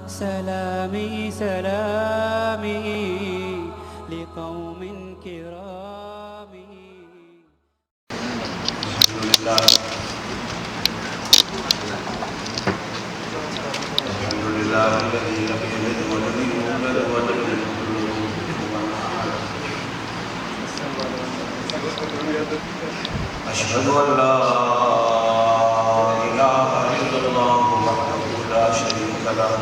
سلامي سلامي لقوم كرام. الحمد لله الذي لم يلد ولم يولد ولم يكن له كفوا احد. اشهد ان لا اله الا الله وحده لا شريك له،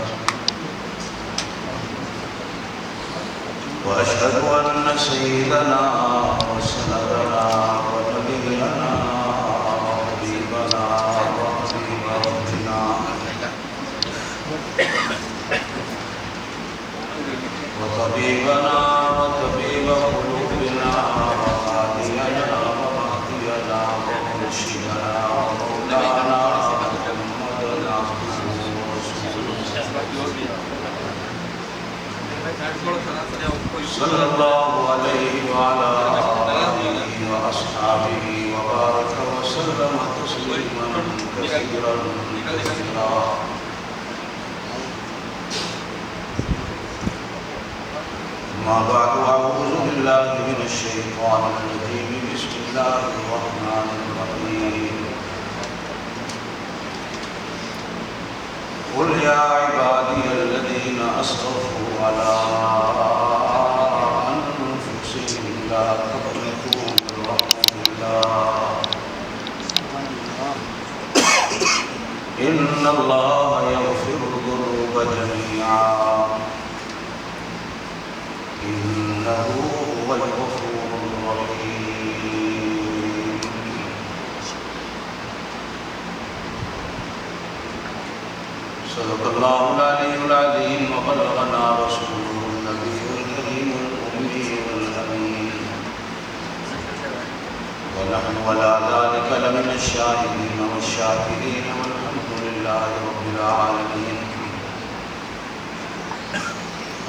واشهد ان سيدنا وسندنا ونبينا وحبيبنا وحبيب ربنا وطبيبنا وطبيب قلوبنا وهادينا ومهدينا ومرشدنا ومولانا محمد عبده ورسوله صلى الله عليه وعلى آله وأصحابه وبارك وسلم تسليما كثيرا كثيرا. ما بعد، أعوذ بالله من الشيطان الرجيم. بسم الله الرحمن الرحيم. قل يا عبادي الذين أسرفوا على أنفسهم لا تقنطوا من رحمة الله إن الله يغفر الذنوب جميعا إنه هو الغفور الرحيم. صدق الله العلي العظيم وبلغنا رسوله النبي الكريم الأمي والأمين، ونحن على ذلك لمن الشاهدين والشاكرين والحمد لله رب العالمين.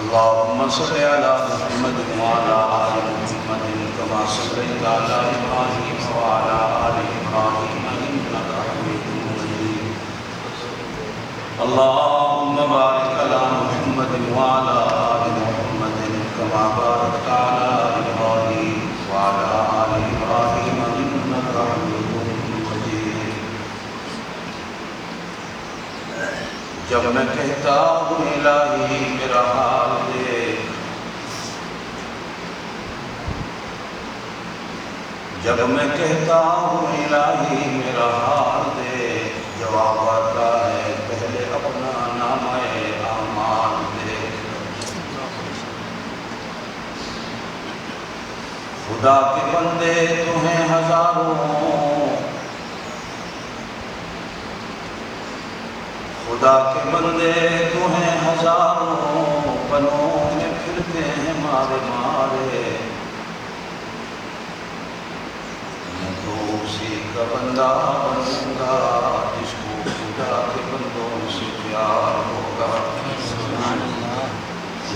اللهم صل على محمد وعلى آل محمد كما صليت على إبراهيم وعلى آل إبراهيم إنك حميد مجيد. اللهم بارك على محمد وعلى آل محمد كما باركت على إبراهيم وعلى آل إبراهيم إنك حميد مجيد. جب میں کہتا ہوں الہی میرا حال دیکھ، جب میں کہتا ہوں الہی میرا حال دیکھ، جواب آتا ہے پہلے اپنا نامہ اعمال دیکھ. خدا کے بندے تو ہیں ہزاروں، خدا کے بندے تو ہیں ہزاروں، پنوں میں پھرتے ہیں مارے مارے. میں تو اسی کا بندہ بنوں گا جس کو خدا کے بندوں سے پیار ہوگا.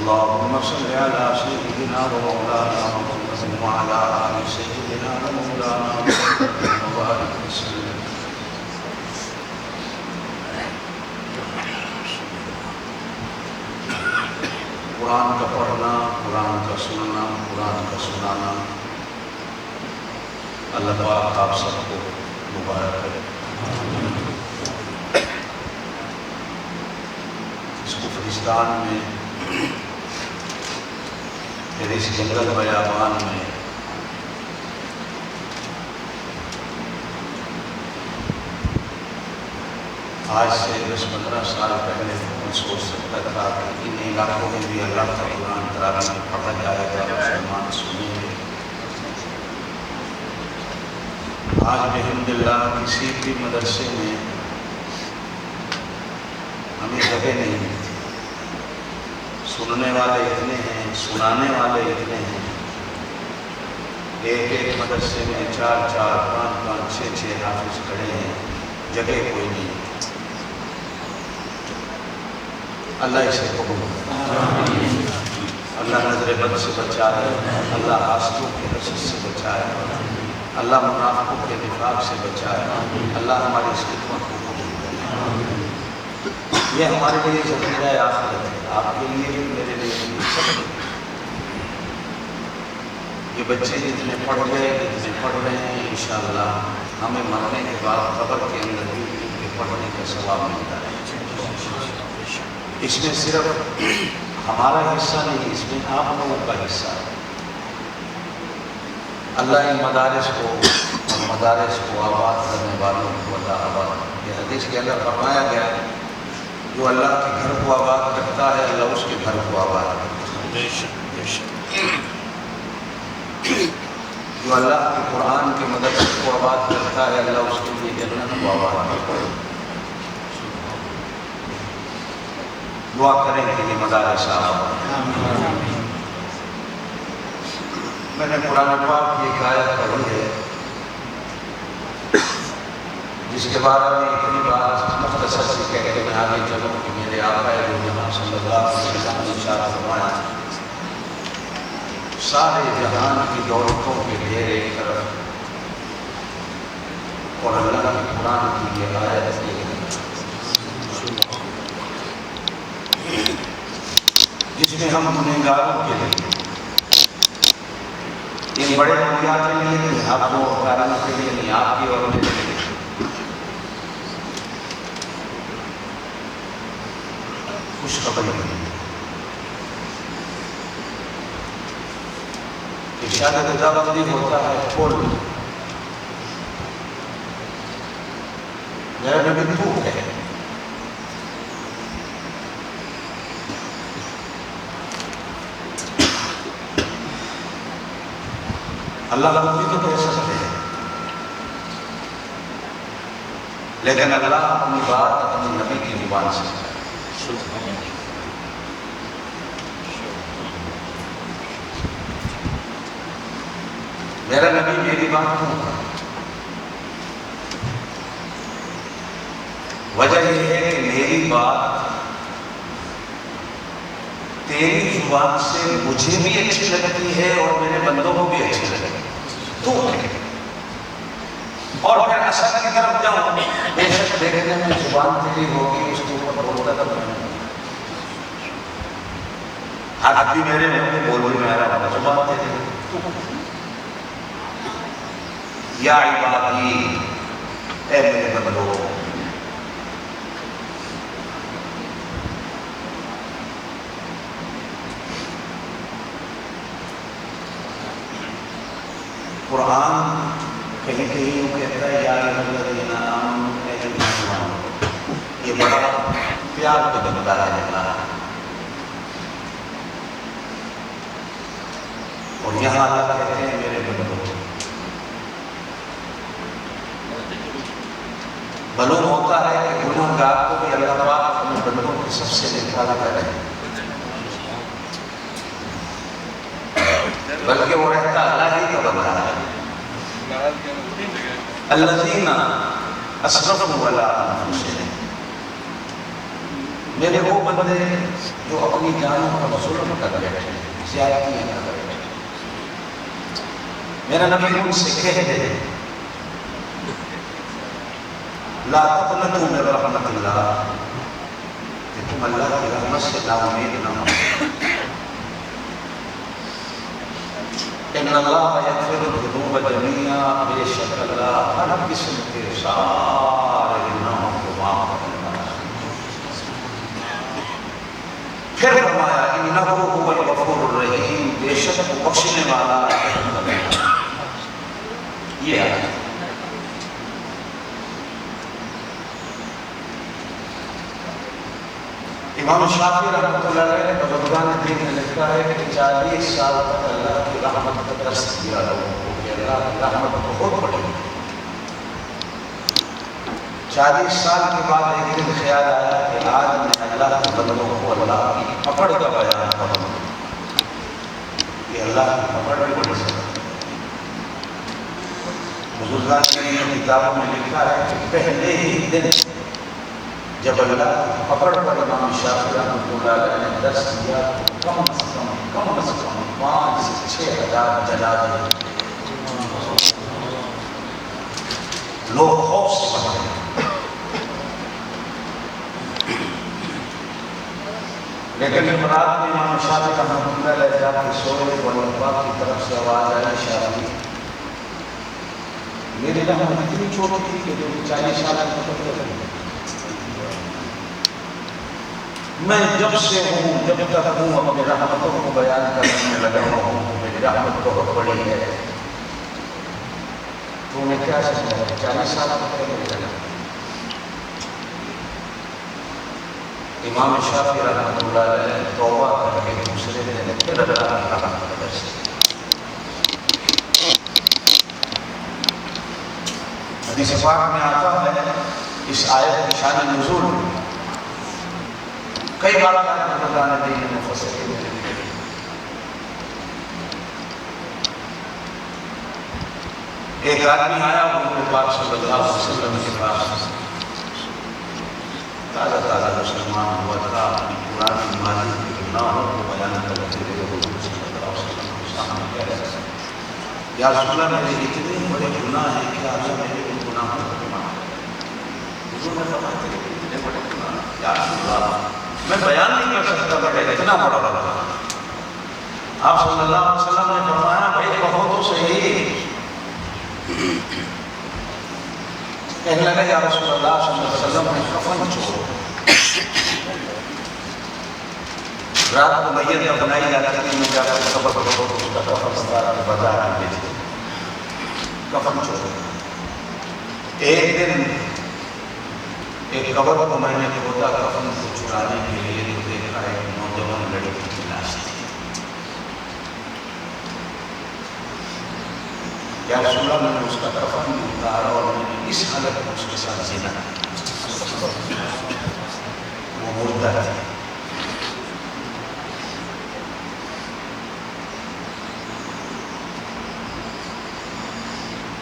اللهم صل على سيدنا ومولانا محمد وعلى آل سيدنا ومولانا محمد وبارك وسلم. قرآن کا پڑھنا، قرآن کا سننا، قرآن کا سنانا اللہ پاک آپ سب کو مبارک کرے. اس کفرستان میں، پھر اس جنگل بیابان میں آج سے 10-15 سال پہلے میں سوچ سکتا تھا کہ ان علاقوں میں بھی اللہ کا قرآن تراویح میں پڑھا جائے گا، مسلمان سنیں گے. آج الحمدللہ کسی بھی مدرسے میں ہمیں جگہ نہیں ملتی. سننے والے اتنے ہیں، سنانے والے اتنے ہیں. ایک ایک مدرسے میں 4-4, 5-5, 6-6 حافظ کھڑے ہیں، جگہ کوئی نہیں. اللہ اسے قبول کرے، اللہ نظر بد سے بچائے، اللہ حاسدوں کی حسد سے بچائے، اللہ منافقوں کے نفاق سے بچائے، اللہ ہماری اس خدمت کو قبول کرے. یہ ہمارے لیے ذخیرہ آخرت ہے، آپ کے لیے بھی میرے لیے بھی، سب کے لیے۔ یہ بچے جتنے پڑھ گئے جتنے پڑھ رہے ہیں انشاءاللہ ہمیں مرنے کے بعد قبر کے اندر بھی ان کے پڑھنے کا ثواب ملتا ہے۔ اس میں صرف ہمارا حصہ نہیں، اس میں آپ لوگوں کا حصہ ہے۔ اللہ ان مدارس کو اور مدارس کو آباد کرنے والوں کو اللہ آباد۔ یہ حدیث کے اندر فرمایا گیا جو اللہ کے گھر کو آباد کرتا ہے اللہ اس کے گھر کو آباد کرتا ہے۔ جو اللہ کے قرآن کے مدرسے کو آباد کرتا ہے اللہ اس کے لیے جنت کو آباد کرتا ہے۔ دعا کریں کہ یہ مدارس آباد۔ میں نے قرآن پاک کی ایک آیت پڑھی ہے جس کے بارے میں اتنی بات مختصر سے کہہ کے میں آگے چلوں کہ میرے آقا دو جہاں صلی اللہ علیہ وسلم نے ارشاد فرمایا سارے جہان کی دولتوں کے ڈھیر ایک طرف اور اللہ کے قرآن کی یہ آیت ایک طرف، جس میں ہم گنہگاروں کے لیے ان بڑے اولیاء کے لیے نہیں، آپ کو کارن کے لیے نہیں، آپ کی اور میرے لیے خوشخبری ہے۔ ارشاد خداوندی ہوتا ہے کھول میرا نبی تو ہے۔ اللہ نبی تو کہہ سکتے ہیں لیکن اللہ اپنی بات اپنی نبی کی زبان سے میرا نبی میری بات کیوں کرتا؟ وجہ یہ ہے کہ میری بات تیری زبان سے مجھے بھی اچھی لگتی ہے اور میرے بندوں کو بھی اچھی لگتی ہے تو اور پھر اصل کی طرف جاؤں بے شک دیکھنے میں زبان تیری ہوگی اس کے اوپر بولتا تھا ہاتھ بھی میرے بول بھی میرا زبان تیری یا عبادی اے میرے بندو قرآن کہیں کہیں یوں کہتا ہے یا الذین آمنوا اے ایمان والو، یہ بڑا پیار کا بندہ ہے اللہ، اور یہاں اللہ کہتے ہیں میرے بندو۔ معلوم ہوتا ہے کہ گناہ گار کو بھی اللہ پاک اپنے بندوں کی سب سے نکالا کرے، بلکہ وہ رہتا اللہ ہی کا بندہ ہے۔ الذین اسرفوا علی انفسہم، میرے وہ بندے جو اپنی جانوں پر ظلم کر بیٹھے، زیادتیاں کر بیٹھے، میرا نبی ان سے کہہ دے لا تقنطوا من رحمت اللہ، کہ تم اللہ کی رحمت سے نا امید نہ ہو۔ ان اللہ یغفر الذنوب جميعا، بے شک اللہ ہر قسم کے سارے گناہوں کو معاف کرتا ہے۔ پھر فرمایا انہ هو الغفور الرحیم، بے شک وہ بخشنے والا ہے۔ یہ ہے امام شافعی رحمۃ اللہ علیہ نے بزرگان دین میں لکھا ہے کہ 40 سال تک اللہ کی رحمت کا درس دیا لوگوں کو کہ اللہ کی رحمت بہت بڑی ہے۔ 40 سال کے بعد ایک دن خیال آیا کہ آج میں اللہ کے بندوں کو اللہ کی پکڑ کا بیان کروں، کہ اللہ کی پکڑ بھی بڑی سکتی ہے۔ بزرگان دین کی کتابوں میں لکھا ہے کہ پہلے ہی دن جب اللہ کی پکڑ پر امام شافعی رحمۃ اللہ علیہ نے درس دیا تو کم از کم 5 سے 6 ہزار جنازے لوگ خوف سے بڑھ گئے۔ لیکن رات میں امام شافعی رحمۃ اللہ علیہ جا کے سوئے تو اللہ پاک کی طرف سے آواز آئی شافعی میری رحمت اتنی چھوٹی تھی کہ جو 40 سال میں ختم کر گئی. میں جب سے ہوں جب تک ہوں اپنی رحمتوں کو بیان کرنے لگا ہوں میری رحمت بہت بڑی ہے. تو میں کیا سمجھا 40 سال تک لگا. امام شافعی رحمۃ اللہ علیہ توبہ کر کے دوسرے دن پھر اللہ کی رحمت برسی. حدیث پاک میں آتا ہے اس آیت کی شان نزول کئی بار اللہ نے دین مفسرین نے لکھی. ایک آدمی آیا حضور پاک صلی اللہ علیہ وسلم کے پاس تازہ تازہ مسلمان ہوا تھا. اپنی پرانی ماضی کے گناہوں کو بیان کرتے ہوئے حضور صلی اللہ علیہ وسلم کے سامنے کہہ رہے تھے یا رسول اللہ میرے اتنے بڑے گناہ ہیں کہ اللہ میرے ان گناہوں کو معاف کرے. حضور نے فرمایا تھے اتنے بڑے گناہ یا رسول اللہ میں بیان نہیں کر سکتا بڑے اتنا بڑا بڑا. آپ صلی اللہ علیہ وسلم نے فرمایا بھائی کہو تو صحیح. کہنے لگا یا رسول اللہ صلی اللہ علیہ وسلم نے کفن چھوڑو. رات کو میت بنائی جاتی تھی میں جا کر خبر اس کا کفن بازار میں بیچتے کفن چھوڑو. ایک دن ایک قبر کو میں نے کھودا کفن کو چرانے کے لیے تو دیکھا ایک نوجوان لڑکی کی لاش تھی. یا رسول اللہ میں نے اس کا کفن بھی اتارا اور میں نے اس حالت میں اس کے ساتھ زنا وہ مردہ تھی.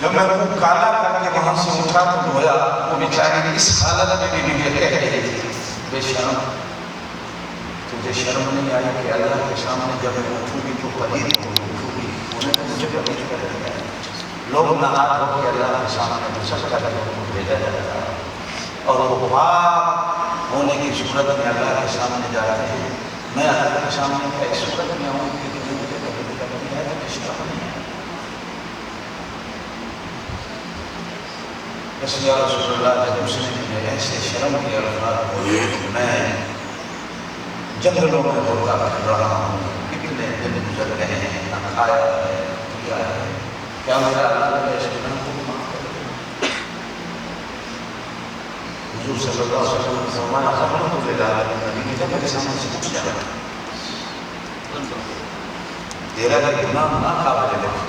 جب میں منہ کالا کر کے وہاں سے اٹھا تو دھویا وہ بیچاری اس حالت میں بھی مجھے کہہ رہی تھی بے شرم تجھے شرم نہیں آئی کہ اللہ کے سامنے جب میں اٹھوں گی تو پلید ہوگی اٹھوں گی انہیں تو مجھے پلید کر دیا. لوگ ناراض ہو کے اللہ کے سامنے سب کا لوگوں کو بھیجا جاتا ہے اور وہ پاک ہونے کی صورت میں اللہ کے سامنے جاتے ہیں. میں اللہ کے سامنے اس صورت میں آؤں کہ مجھے کبھی کبھی ہے شرم نہیں ہے. بس یا رسول اللہ جب اس نے مجھے ایسے شرم کے الفاظ بولے میں جنگلوں میں ہوتا پھر رہا ہوں کتنے دن گزر گئے ہیں نہ کھایا ہے پیا ہے کیا میرا اللہ کا اس گناہ کو معاف کر دے. حضور صلی اللہ علیہ وسلم نے فرمایا رحمت نبی کی جگہ کے سامنے سے پوچھ جائے تیرا کا گناہ نہ قابل لکھ.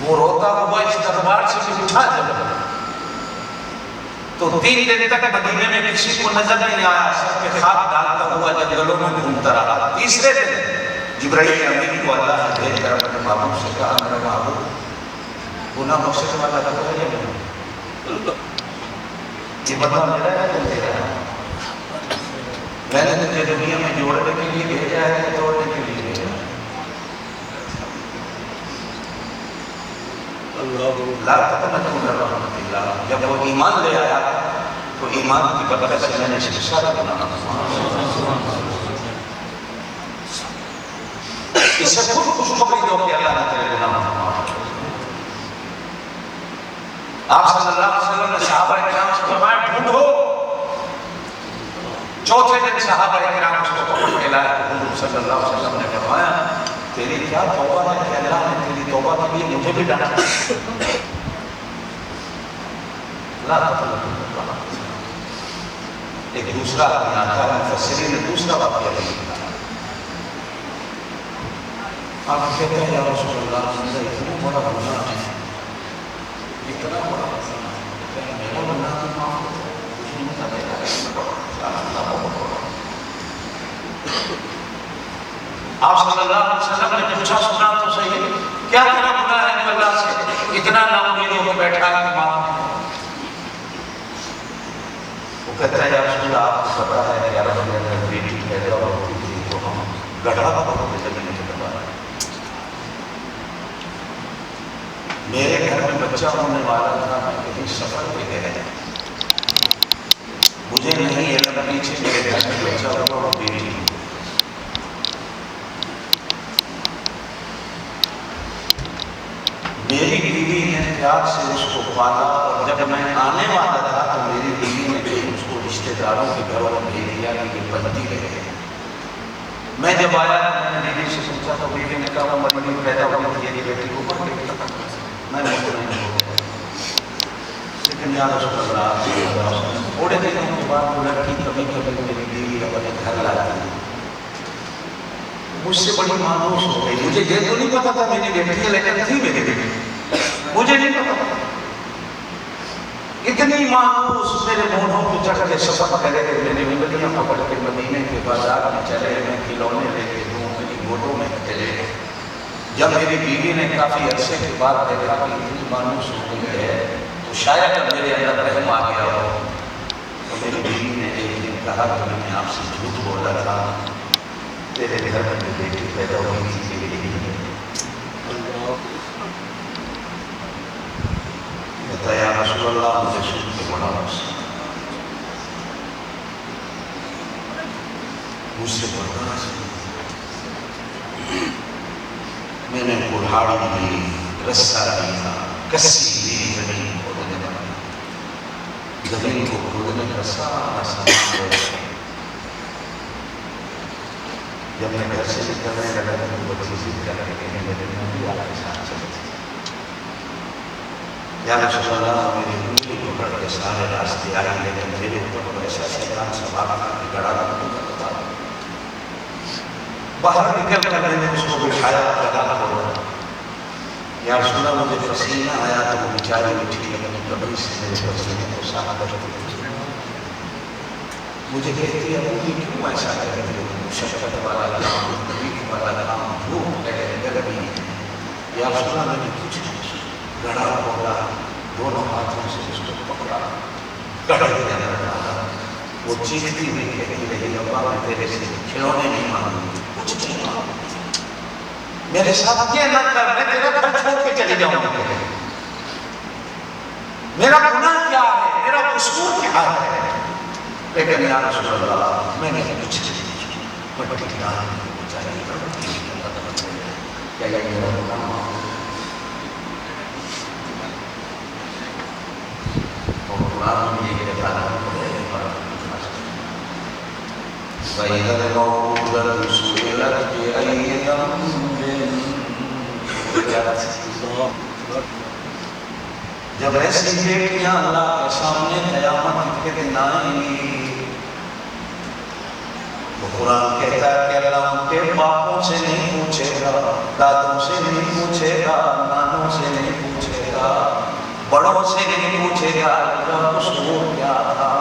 وہ روتا ہوا اس دربار سے اٹھا جب تو 3 دن تک مدینے میں کسی کو نظر نہیں آیا. سر پہ خاک ڈالتا ہوا جنگلوں میں گھومتا رہا. تیسرے دن جبرائیل امین کو اللہ نے بھیج کر اپنے محبوب سے کہا میرا محبوب گناہ بخشنے والا تو ہے یا نہیں؟ یہ بندہ میرا ہے تو تیرا ہے. میں نے تجھے دنیا میں جوڑنے کے لیے بھیجا ہے یا توڑنے کے لیے بھیجا ہے؟ لا تقنطوا من رحمت اللہ. جب وہ ایمان لے آیا تو ایمان کی برکت سے میں نے اس کے سارے گناہ اس سے خود خوشخبری دو کہ اللہ نے تیرے گناہ معاف کر دیا. آپ صلی اللہ علیہ وسلم نے صحابہ کرام سے فرمایا ڈھونڈو. چوتھے دن صحابہ کرام اس کو پکڑ کے لائے. حضور صلی اللہ علیہ وسلم نے فرمایا تیری کیا توبہ ہے کہ اللہ نے تیری توبہ کے لیے مجھے بھی ڈانٹا. لا تقنطوا. ایک دوسرا آدمی آتا ہے مفسرین نے دوسرا واقعہ لکھا. آپ کہتے ہیں یا رسول اللہ میرا اتنا بڑا گناہ ہے اتنا بڑا گناہ ہے میرا گناہ تو معاف ہو جائے. کچھ نہیں تھا میرا اللہ بہت بڑا. آپ صلی اللہ علیہ وسلم نے پوچھا سنا تو صحیح کیا تیرا گناہ ہے جو اللہ سے اتنا ناامید ہو کے بیٹھا ہے کہ معاف نہیں. وہ کہتا ہے یا رسول اللہ آپ کو پتا ہے کہ اللہ نے بیٹی پیدا ہوتی تھی تو ہم گڑھا کا بہت زمین سے دبا. میرے گھر میں بچہ ہونے والا تھا. میں کہیں سفر پہ گئے مجھے پیار سے اس کو پالا، اور جب میں آنے والا تھا تو میری بیوی نے بھی اس کو رشتے داروں کے گھروں میں بھیج دیا کہ یہ بنتی رہے۔ میں جب آیا میں نے بیوی سے پوچھا تو بیوی نے کہا وہ بڑی پیدا ہوئی تھی بیٹی کو پڑھ کے میں مطمئن ہو گیا۔ لیکن یا رسول اللہ تھوڑے دنوں کے بعد وہ لڑکی کبھی کبھی میری بیوی اپنے گھر لاتی ہے، مجھ سے بڑی مانوس ہو گئی۔ مجھے یہ تو نہیں پتا تھا میری بیٹی ہے، لیکن تھی میری بیٹی، مجھے نہیں پتا تھا۔ اتنی مانوس میرے مونڈوں کو چڑھ کے سفر کرے کہ میری انگلیاں پکڑ کے مدینے کے بازار میں چلے، میں کھلونے لے کے دوں، میری گوٹوں میں چلے۔ جب میری بیوی نے کافی عرصے کے بعد دیکھا کہ اتنی مانوس ہو گئی ہے تو شاید میرے اندر رحم آ گیا ہو، تو میری بیوی نے ایک دن کہا کہ میں نے آپ سے جھوٹ بولا تھا، تیرے گھر میں بیٹی پیدا ہوئی تھی تیری بیوی نے۔ کہتا یا رسول اللہ مجھے سن کے بڑا غصہ، مجھ سے برداشت نہیں، میں نے کلہاڑی لی، رسہ لیا، کسی لی، زمین کھودنے لگا، زمین کو کھودنے کا سارا سامان لے گیا۔ جب میں گھر سے نکلنے لگا تو وہ بچی ضد کر کے کہنے لگے میں بھی آپ کے ساتھ چلتی تھی۔ یا رسول اللہ میری انگلی پکڑ کے سارے راستے آئی، لیکن میرے اوپر ایسا شیطان سوار تھا کہ گڑا نہیں کرتا۔ باہر نکل کر میں نے اس کو بٹھایا، لگا کھولا۔ یا رسول اللہ مجھے پسینہ آیا تو وہ بیچاری اٹھی اپنی کمر سے میرے پسینے کو صاف کرتی تھی۔ مجھے کہتی ہے امی کیوں ایسا کرتی ہو، مشقت والا کام، تکلیف والا کام، دھوپ ہے، گرمی ہے۔ یا رسول اللہ میں نے کچھ نہیں گڑا کھولا، دونوں ہاتھوں سے اس کو پکڑا، کڑے کے اندر ڈالا۔ وہ چیختی ہوئی کہتی رہی ابا میں تیرے سے کھلونے نہیں مانوں گی، کچھ نہیں مانوں گی، میرے ساتھ یہ نہ کر، میں تیرا گھر چھوڑ کے چلی جاؤں گی۔ میرا گناہ کیا ہے، میرا قصور کیا ہے؟ لیکن یا رسول اللہ میں نے کچھ نہیں، میں بڑی ڈال کو چاہیے کیا یہ میرا گناہ؟ اور قرآن میں یہ کہتا ہے وَإِذَا الْمَوْءُودَةُ سُئِلَتْ بِأَيِّ ذَنبٍ قُتِلَتْ۔ جب ایسی بیٹیاں اللہ کے سامنے قیامت کے دن آئیں گی تو قرآن کہتا ہے کہ اللہ ان کے باپوں سے نہیں پوچھے گا، دادوں سے نہیں پوچھے گا، نانوں سے نہیں پوچھے گا، بڑوں سے نہیں پوچھے گا اللہ قصور کیا تھا،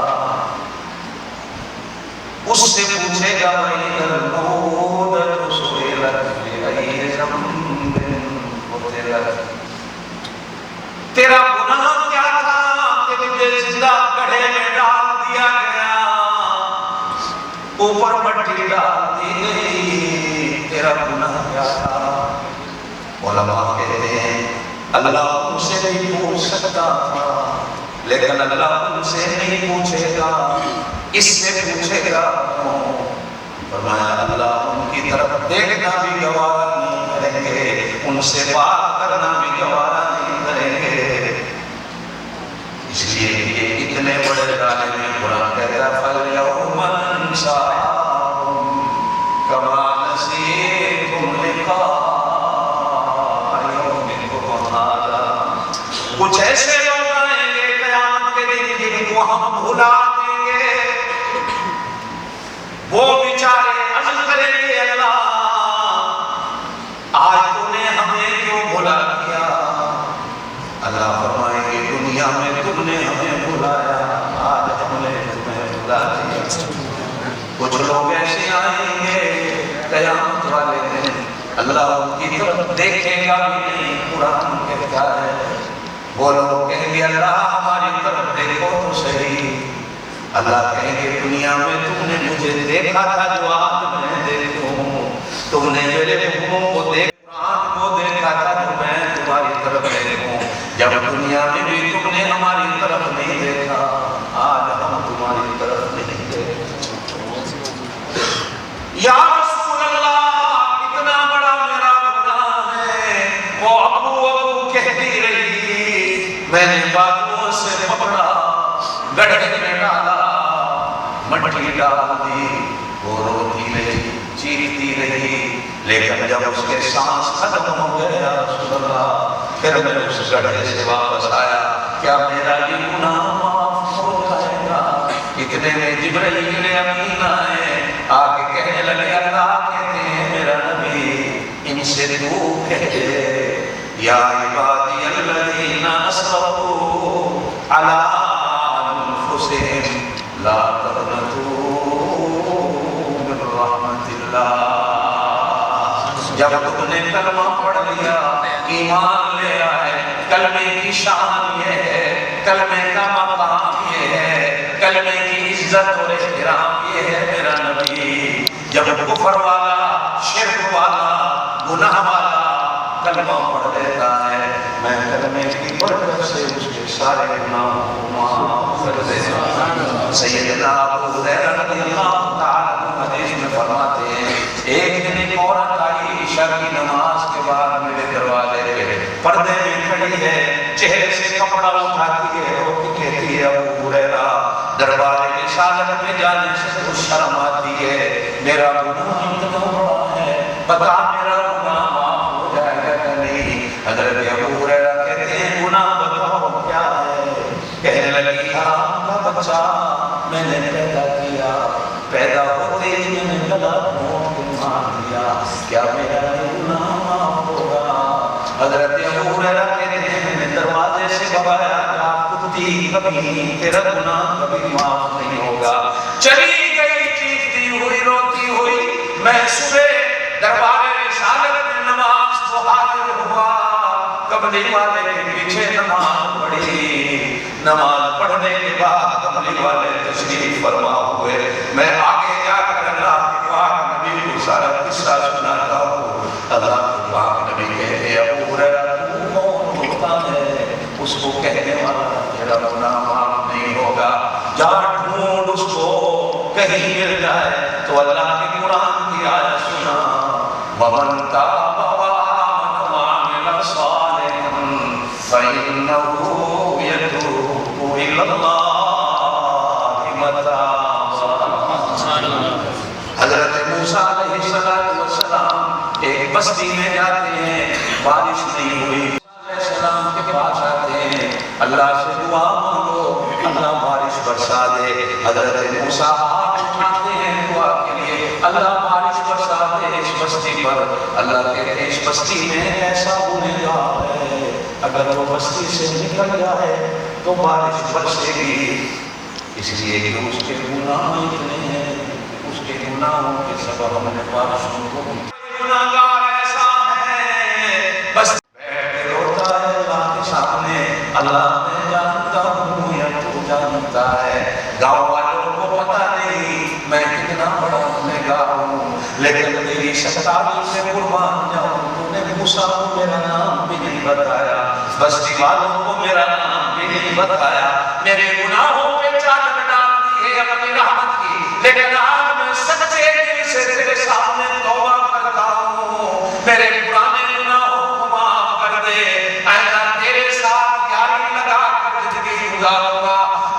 اس سے پوچھے گا وَإِذَا الْمَوْءُودَةُ سُئِلَتْ بِأَيِّ ذَنبٍ قُتِلَتْ۔ تیرا گناہ کیا تھا کہ تجھے زندہ گڑھے میں ڈال دیا گیا، اوپر مٹی ڈال دی گئی، تیرا گناہ کیا تھا؟ علماء کہتے ہیں اللہ ان سے نہیں پوچھ سکتا تھا، لیکن اللہ ان سے نہیں پوچھے گا، اس سے پوچھے گا۔ فرمایا اللہ ان کی طرف دیکھنا بھی گوارا نہیں کریں گے، ان سے بات کرنا بھی گوارا نہیں کریں گے۔ اس لیے یہ اتنے بڑے ظالم میں قرآن کہتا ہے فَالْيَوْمَ نَنسَاهُمْ كَمَا نَسِيتُمْ لِقَاءَ يَوْمِكُمْ هَٰذَا۔ کچھ ایسے لوگ آئیں گے قیامت کے دن جن کو ہم بھلا دیں گے، وہ بیچارے عرض کریں گے اللہ آج تو نے ہمیں کیوں بھلا کیا؟ اللہ فرمائیں گے دنیا میں تم نے ہمیں بھلایا، آج ہم نے تمہیں بھلا دیا۔ کچھ لوگ ایسے آئیں گے قیامت والے دن اللہ ان کی طرف دیکھے گا بھی نہیں، قرآن کہتا ہے وہ لوگ کہیں گے اللہ ہماری طرف دیکھو تو صحیح۔ اللہ کہیں گے دنیا میں تم نے مجھے دیکھا تھا جو آج میں دیکھوں، تم نے میرے حکموں کو دیکھا، قرآن کو دیکھا تھا جو میں تمہاری طرف دیکھوں۔ جب دنیا میں بھی تم نے ہماری طرف نہیں دیکھا، آج ہم تمہاری طرف نہیں دیکھیں۔ یا رسول اللہ اتنا بڑا میرا گناہ ہے، وہ ابو ابو کہتی رہی گڑھے میں ڈالا، مٹی ڈال دی، وہ روتی رہی، چیختی رہی، لیکن جب اس کے سانس ختم ہو گیا رسول اللہ، پھر میں اس گڑھے سے واپس آیا، کیا میرا یہ گناہ معاف ہو جائے گا؟ اتنے میں جبرائیل امین آئے، آگے کہنے لگے اللہ کہتے ہیں میرا نبی ان سے تو کہہ دے یا عبادی الذین اسرفوا علی انفسہم لا تقنطوا من رحمت اللہ۔ جب تم نے کلمہ پڑھ لیا، ایمان لے آئے، کلمے کی شان یہ ہے، کلمے کا مقام یہ ہے، کلمے کی عزت اور احترام یہ ہے میرا نبی۔ جب کفر والا، شرک والا، گناہ والا کلمہ پڑھ لیتا ہے، میں کلمے کی برکت سے اس کے سارے گناہوں کو معاف کر دیتا ہوں۔ سیدنا ابو ہریرہ رضی اللہ تعالیٰ عنہ حدیث میں فرماتے ہیں، ایک دن ایک عورت آئی عشاء کی نماز کے بعد میرے دروازے پہ، پردے میں کھڑی ہے، چہرے سے کپڑا اٹھاتی ہے، رو کے کہتی ہے ابو ہریرہ دربار رسالت میں جانے سے تو شرم آتی ہے، میرا گناہ اتنا بڑا ہے، بتا میرا گناہ معاف ہو جائے گا کہ نہیں؟ حضرت ابو ہریرہ کہتے ہیں گناہ بتاؤ کیا ہے؟ کہنے لگی حرام کا بچہ میں نے پیدا کیا، پیدا ہوتے ہی میں نے غلط موت کو مار دیا، کیا میرا گناہ معاف ہوگا؟ حضرت ابو ہریرہ کہتے ہیں میں نے دروازے سے بگایا، کتی کبھی تیرا گناہ کبھی معاف نہیں ہوگا۔ چلی گئی چیختی ہوئی روتی ہوئی، میں صبح دربار رسالت میں نماز کو حاضر ہوا، قبلی والے کے پیچھے نماز پڑھی، نماز پڑھنے کے بعد قبلی والے تشریف فرما ہوئے، میں آگے جا کر اللہ کے پاک نبی کو سارا قصہ سناتا ہوں۔ اللہ کے پاک نبی کہتے ہیں ابو ہریرہ تو کون ہوتا ہے اس کو کہنے والا میرا گناہ معاف نہیں ہوگا، جا ڈھونڈ اس کو، کہیں مل جائے تو اللہ کے قرآن کی آیت سنا، وَمَنْ تَابَ وَآمَنَ وَعَمِلَ صَالِحًا فَإِنَّهُ يَتُوبُ إِلَى اللَّهِ مَتَابًا۔ حضرت موسیٰ علیہ السلام ایک بستی میں جاتے ہیں، بارش نہیں ہوئی، السلام کے پاس آتے ہیں، اللہ سے دعا مانگو اللہ بارش برسا دے۔ حضرت موسیٰ ہاتھ اٹھاتے ہیں دعا کے لیے، اللہ بارش برسا دے اس بستی پر۔ اللہ کہتے ہیں اس بستی میں ایسا گنہگار ہے، اگر وہ بستی سے نکل جائے تو بارش برسے گی، اس لیے کہ اس کے گناہ اتنے ہیں، اس کے گناہوں کے سبب ہم نے بارشوں کو گناہگار ایسا ہے بس اللہ میں جانتا ہوں یا تو جانتا ہے، گاؤں والوں کو پتہ نہیں میں کتنا بڑا گنہگار ہوں، لیکن تیری ستاری سے قربان جاؤں، تو نے موسیٰ کو میرا نام بھی نہیں بتایا، بستی والوں کو میرا نام بھی نہیں بتایا، میرے گناہوں پہ چادر ڈال دی ہے اپنی رحمت کی، لیکن آج میں سچے دل سے تیرے سامنے توبہ کرتا ہوں، میرے پرانے گناہوں کو معاف کر دے،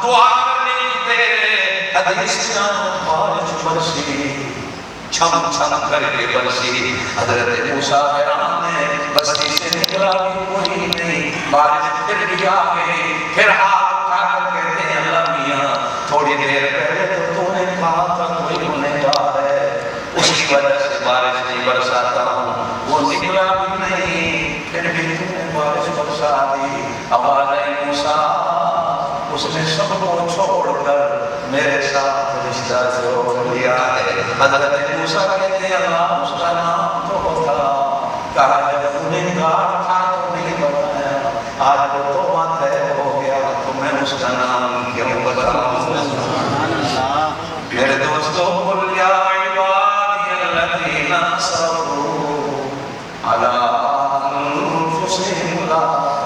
دعا کرنے دے، حدیث جان بارش برسی، چھم چھم کر کے برسی۔ حضرت موسیٰ حیران ہے، بستی سے نکلا بھی کوئی نہیں، بارش پھر بھی آ گئی، پھر ہاتھ اٹھا کر کہتے ہیں اللہ میاں تھوڑی دیر پہلے تو نے کہا تھا کوئی گنہگار ہے، اس کی وجہ سے بارش نہیں برساتا ہوں، وہ نکلا بھی نہیں، پھر بھی تو نے بارش برسا دی۔ آواز آئی موسیٰ اس نے سب کو چھوڑ کر میرے ساتھ رشتہ جوڑ لیا ہے۔ حضرت موسیٰ کہتے ہیں اللہ اس کا نام تو ہوتا، کہا جب گنہگار تھا تو نہیں بتایا، آج وہ توبہ طے ہو گیا تو میں اس کا نام کیوں بتاؤں؟ میرے دوستو قل یا عبادی الذین اسرفوا علی انفسہم لا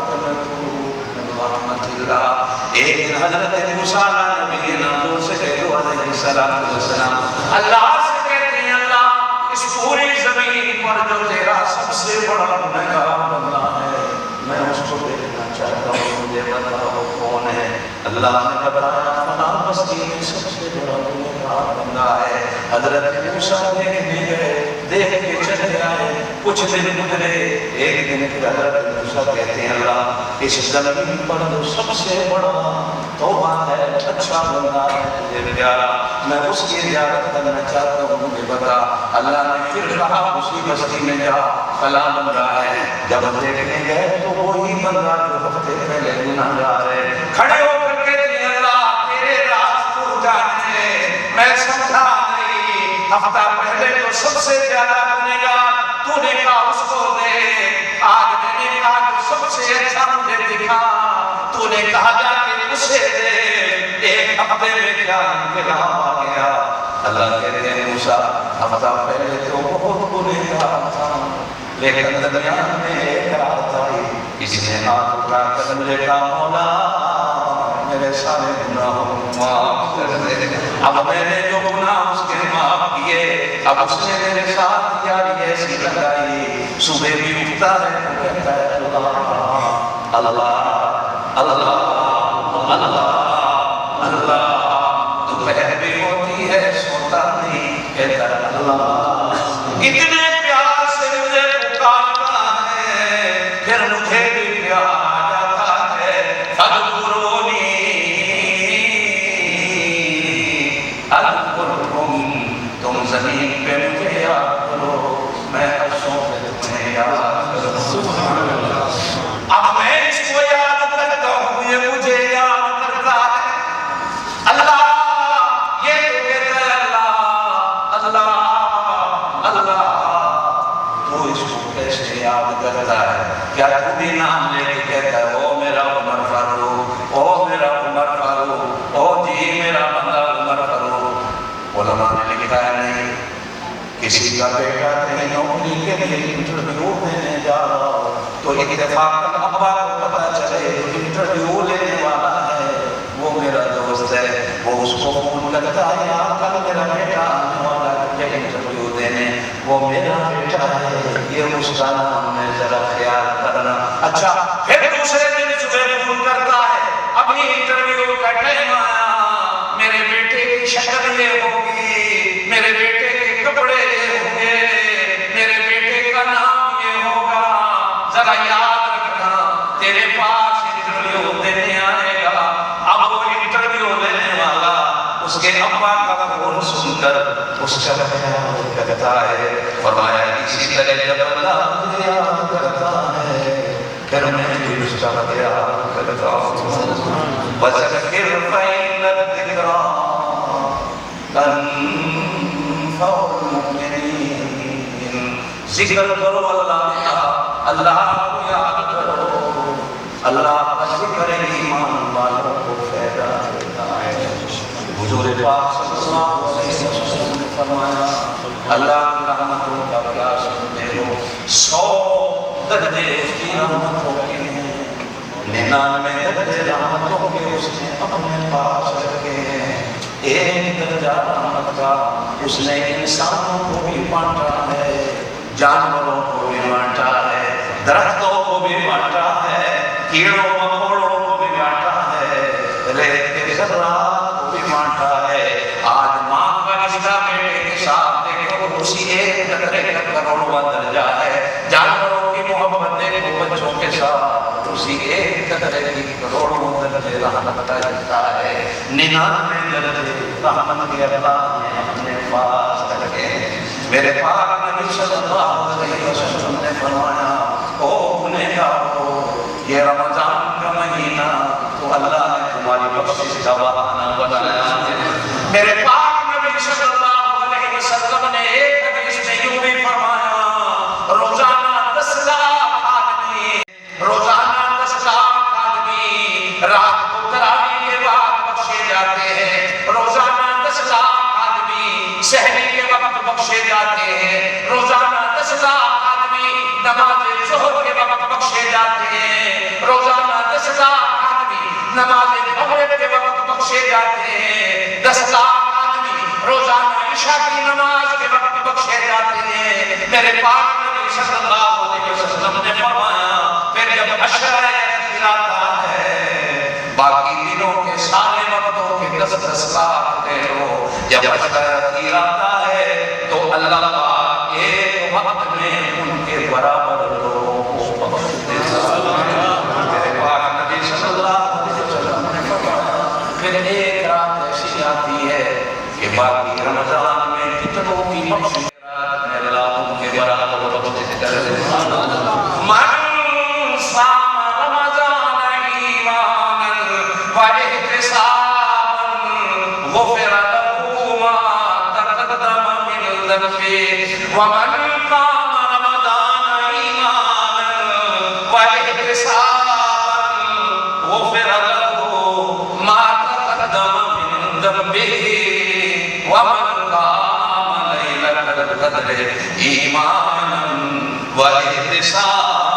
تقنطوا من رحمت اللہ۔ ایک دن حضرت موسیٰ نبی ناموں سے علیہ السلام اللہ سے کہتے ہیں اللہ اس پوری زمین پر جو تیرا سب سے بڑا گنہگار بندہ ہے میں اس کو دیکھنا چاہتا ہوں، مجھے بتاؤ کون ہے؟ اللہ نے بتایا بستی میں سب سے بڑا گنہگار بندہ ہے۔ حضرت موسیٰ دیکھنے گئے، دیکھ کے چلے آئے، کچھ دن گزرے، ایک دن پھر حضرت موسیٰ کہتے ہیں اللہ اس زمین پر جو سب سے بڑا توبہ ہے، اچھا بندہ ہے تجھے پیارا، میں اس کی زیارت کرنا چاہتا ہوں، مجھے بتا۔ اللہ نے پھر کہا اسی بستی میں جا، فلاں بندہ ہے۔ جب دیکھنے گئے تو وہی بندہ جو ہفتے پہلے گنہگار ہے، کھڑے ہو کر کہتے ہیں اللہ تیرے راز تو جانتے میں سمجھا نہیں، ہفتہ پہلے تو سب سے زیادہ گنہگار تو نے کہا اس کو دے، آج میں نے کہا جو سب سے اچھا مجھے دکھا تو نے کہا جا کے اسے دے، ایک ہفتے میں کیا انقلاب آ گیا۔ اللہ کہتے ہیں موسیٰ ہفتہ پہلے تو بہت گنہگار تھا، لیکن درمیان میں ایک رات آئی، کسی نے ہاتھ اٹھا کر مجھے کہا مولا میرے سارے گناہوں کو معاف کر دے۔ اب میں نے جو گناہ اس کے معاف کیے، اب اس نے میرے ساتھ یاری ایسی لگائی، صبح بھی اٹھتا ہے تو کہتا ہے اللہ اللہ اللہ اللہ اللہ، دوپہر بھی ہوتی ہے سوتا نہیں، کہتا ہے اللہ اتنے پیار سے مجھے پکارتا ہے، پھر مجھے بھی پیار آ جاتا ہے، اذکرونی اذکرکم، تم زمین پہ مجھے یاد کرو، میں عرشوں پہ تمہیں یاد کروں۔ اب میں اس کو یاد کرتا ہوں، یہ مجھے یاد کرتا ہے۔ اللہ یہ تو کہتا ہے اللہ اللہ اللہ، تو اس کو کیسے یاد کرتا ہے؟ کیا تو بھی نام لے کے کہتا ہے او میرا عمر فاروق، او میرا عمر فاروق، او جی میرا بندہ عمر فاروق؟ علماء نے لکھا ہے نہیں، کسی کا بیٹا کہیں نوکری کے لیے انٹرویو دینے جا رہا ہو تو اتفاقاً ابا کو پتہ چلے انٹرویو لینے والا ہے وہ میرا دوست ہے، وہ اس کو فون کرتا ہے یا کل میرا بیٹا آنے والا ہے انٹرویو دینے، وہ میرا بیٹا ہے، یہ اس کا نام ہے، ذرا خیال کرنا۔ اچھا پھر دوسرے دن صبح فون کرتا ہے ابھی انٹرویو کا ٹائم آیا، میرے بیٹے کی شکل یہ ہوگی، میرے بیٹے کے کپڑے یہ ہوں گے، میرے بیٹے کا نام یہ ہوگا، ذرا یاد رکھنا تیرے پاس انٹرویو دینے آئے گا۔ اب وہ انٹرویو لینے والا اس کے ابا کا فون سن کر اس کا خیال کرتا ہے، فرمایا اسی طرح جب اللہ مجھے یاد کرتا ہے پھر میں بھی اس کا خیال کرتا ہوں۔ وَذَكِّرْ فَإِنَّ الذِّكْرَىٰ تَنفَعُ الْمُؤْمِنِينَ، ذکر کرو اللہ کا، اللہ کو یاد کرو، اللہ کا ذکر ایمان والوں کو فائدہ دیتا ہے۔ حضور پاک صلی اللہ علیہ وسلم نے فرمایا اللہ کی رحمتوں کا کیا سنتے ہو، 100 درجے اس کی رحمتوں کے ہیں، 99 درجے رحمتوں کے اس نے اپنے پاس رکھے ہیں، ایک درجہ رحمت کا اس نے انسانوں کو بھی بانٹا ہے، جانوروں کو بھی بانٹا ہے، درختوں کو بھی بانٹا ہے، کیڑوں مکوڑوں کو بھی بانٹا ہے، ریت کے ذرات کو بھی بانٹا ہے۔ آج ماں کا رشتہ بیٹے کے ساتھ دیکھو اسی ایک قطرے کا کروڑواں درجہ ہے، جانوروں کی محبت دیکھو بچوں کے ساتھ اسی ایک قطرے کی کروڑوں درجے رحمت کا رشتہ ہے۔ 99 درجے رحمت کے اللہ نے اپنے پاس رکھے ہیں۔ میرے پاک نبی صلی اللہ علیہ وسلم نے فرمایا او گنہگارو، یہ رمضان کا مہینہ تو اللہ نے تمہاری بخشش کا بہانہ بنایا ہے۔ میرے پاک نبی صلی اللہ علیہ وسلم نے ایک حدیث میں یوں بھی فرمایا روزانہ 10 لاکھ آدمی، روزانہ 10 لاکھ آدمی رات کو تراویح کے بعد بخشے جاتے ہیں، روزانہ 10 لاکھ آدمی سحری کے وقت بخشے جاتے ہیں، روزانہ 10 لاکھ آدمی نماز ظہر کے وقت بخشے جاتے ہیں، روزانہ 10 لاکھ آدمی نماز مغرب کے وقت بخشے جاتے ہیں، 10 لاکھ آدمی روزانہ عشاء کی نماز کے وقت بخشے جاتے ہیں۔ میرے پاک نبی صلی اللہ علیہ وسلم نے فرمایا پھر جب عشرہ اخیر آتا ہے باقی دنوں کے سارے وقتوں کے 10 لاکھ لے لو، جب اخیر آتا ہے تو اللہ پاک ایک وقت میں ان کے برابر لوگوں کو بخش دیتا ہے۔ میرے پاک نبی صلی اللہ علیہ وسلم نے فرمایا پھر ایک رات ایسی آتی ہے کہ باقی رمضان میں کتنوں کی رات میں اللہ ان کے برابر بخش دیتا ہے۔ من صام رمضان ایمانا واحتسابا غفر له ما تقدم من ذنبه ومن قام رمضان ایمانا واحتسابا غفر له ما تقدم من ذنبه ومن قام ليلة القدر ایمانا واحتسابا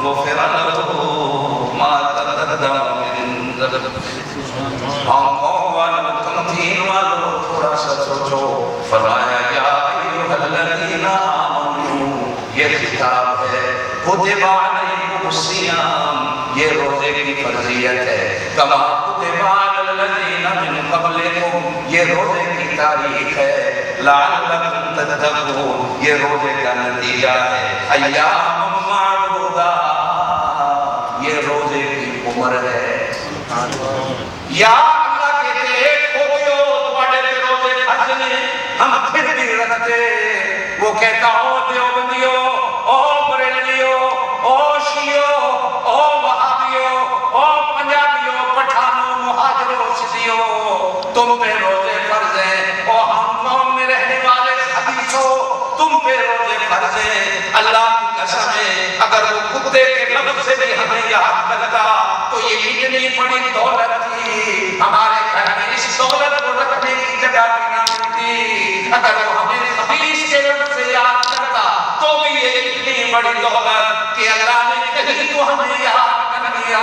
غفر له ما تقدم من ذنبه۔ آنکھوں والوں تمکین والوں تھوڑا سا سوچو، فرمایا یا ایھا الذین آمنوا، یہ خطاب ہے کتب علیکم الصیام، یہ روزے کی فرضیت ہے، کما کتب علی الذین من قبلکم، یہ روزے کی تاریخ ہے، لعلکم تتقون، یہ روزے کا نتیجہ ہے، ایام معدودات، یہ روزے کی عمر ہے۔ یا اللہ کہتے ایک ہوتے ہو تمہارے پہ روزے فرض نے ہم پھر بھی رکھتے، وہ کہتا او دیوبندیو، او بریلویو، او شیعو، او وہابیو، او پنجابیو، پٹھانو، مہاجرو، سدیو، تم پہ روزے فرض ہیں، او ہم قوم میں رہنے والے حدیثو، تم پہ روزے فرض ہیں۔ اللہ کی قسم ہے اگر وہ کتے کے لفظ سے بھی ہمیں یاد کرتا تو یہ اتنی بڑی دولت تھی، ہمارے گھر میں اس دولت کو رکھنے کی جگہ بھی نہ ملتی۔ اگر وہ ہمیں خبیث کے لفظ سے یاد کرتا تو بھی یہ اتنی بڑی دولت کہ اللہ نے کہیں تو ہمیں یاد کر دیا،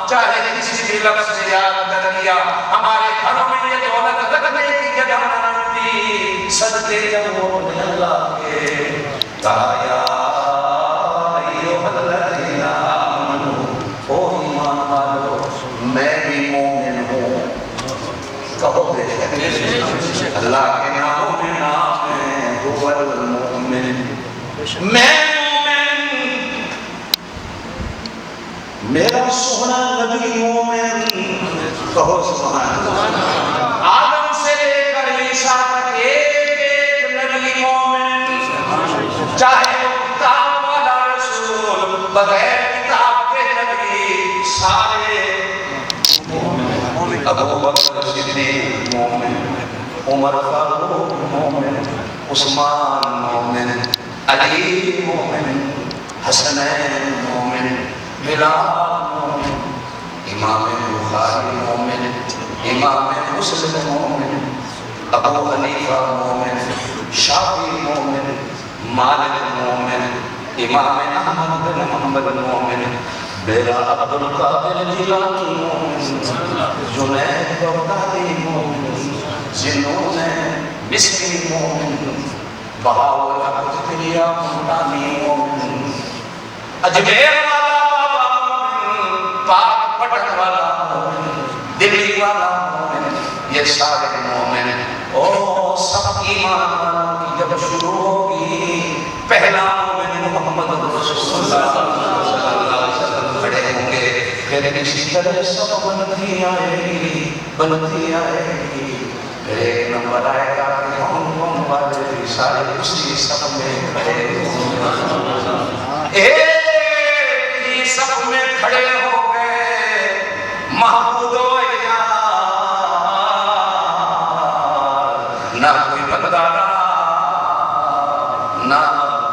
چاہے کسی بھی لفظ سے یاد کر دیا، ہمارے گھروں میں یہ دولت رکھنے کی جگہ نہ ملتی۔ صدقے جب وہ نے اللہ کے کہا یا ایھا الذین آمنوا، او ایمان والو میں بھی مومن ہوں، کہو بے شک اللہ کے ناموں میں نام ہے هو المؤمن، میں مومن، میرا سونا نبی مومن، کہو سبحان اللہ۔ آدم سے لے کر عیسیٰ تک ایک ایک نبی مومن، چاہے وہ کتاب والا رسول، بغیر کتاب کے نبی، سارے مومن۔ ابو بکر صدیق مومن، عمر فاروق مومن، عثمان مومن، علی مومن، حسنین مومن، بلال مومن، امام بخاری مومن، امام مسلم مومن، ابو حنیفہ مومن، شافعی مومن، مالک مومن، امام احمد بن حنبل مومن، میرا عبد القادر جیلانی مومن، جنید بغدادی مومن، ذوالنون مصری مومن، بہاول حق کلیا ممتانی مومن، اجمیر والا بابا مومن، پاک پٹن والا مومن، دلی والا مومن، یہ سارے مومن۔ او سب ایمان والوں کی جب شروع ہوگی، پہلا مومن محمد رسول اللہ صلی اللہ علیہ وسلم کھڑے ہوں گے، پھر اسی طرح سب بنتی آئے گی، بنتی آئے گی، پھر ایک نمبر آئے گا کہ ہم والے بھی سارے اسی سب میں کھڑے ہوں گے، ایک ہی سب میں کھڑے ہو گئے، محمود و نہ کوئی بندہ نہ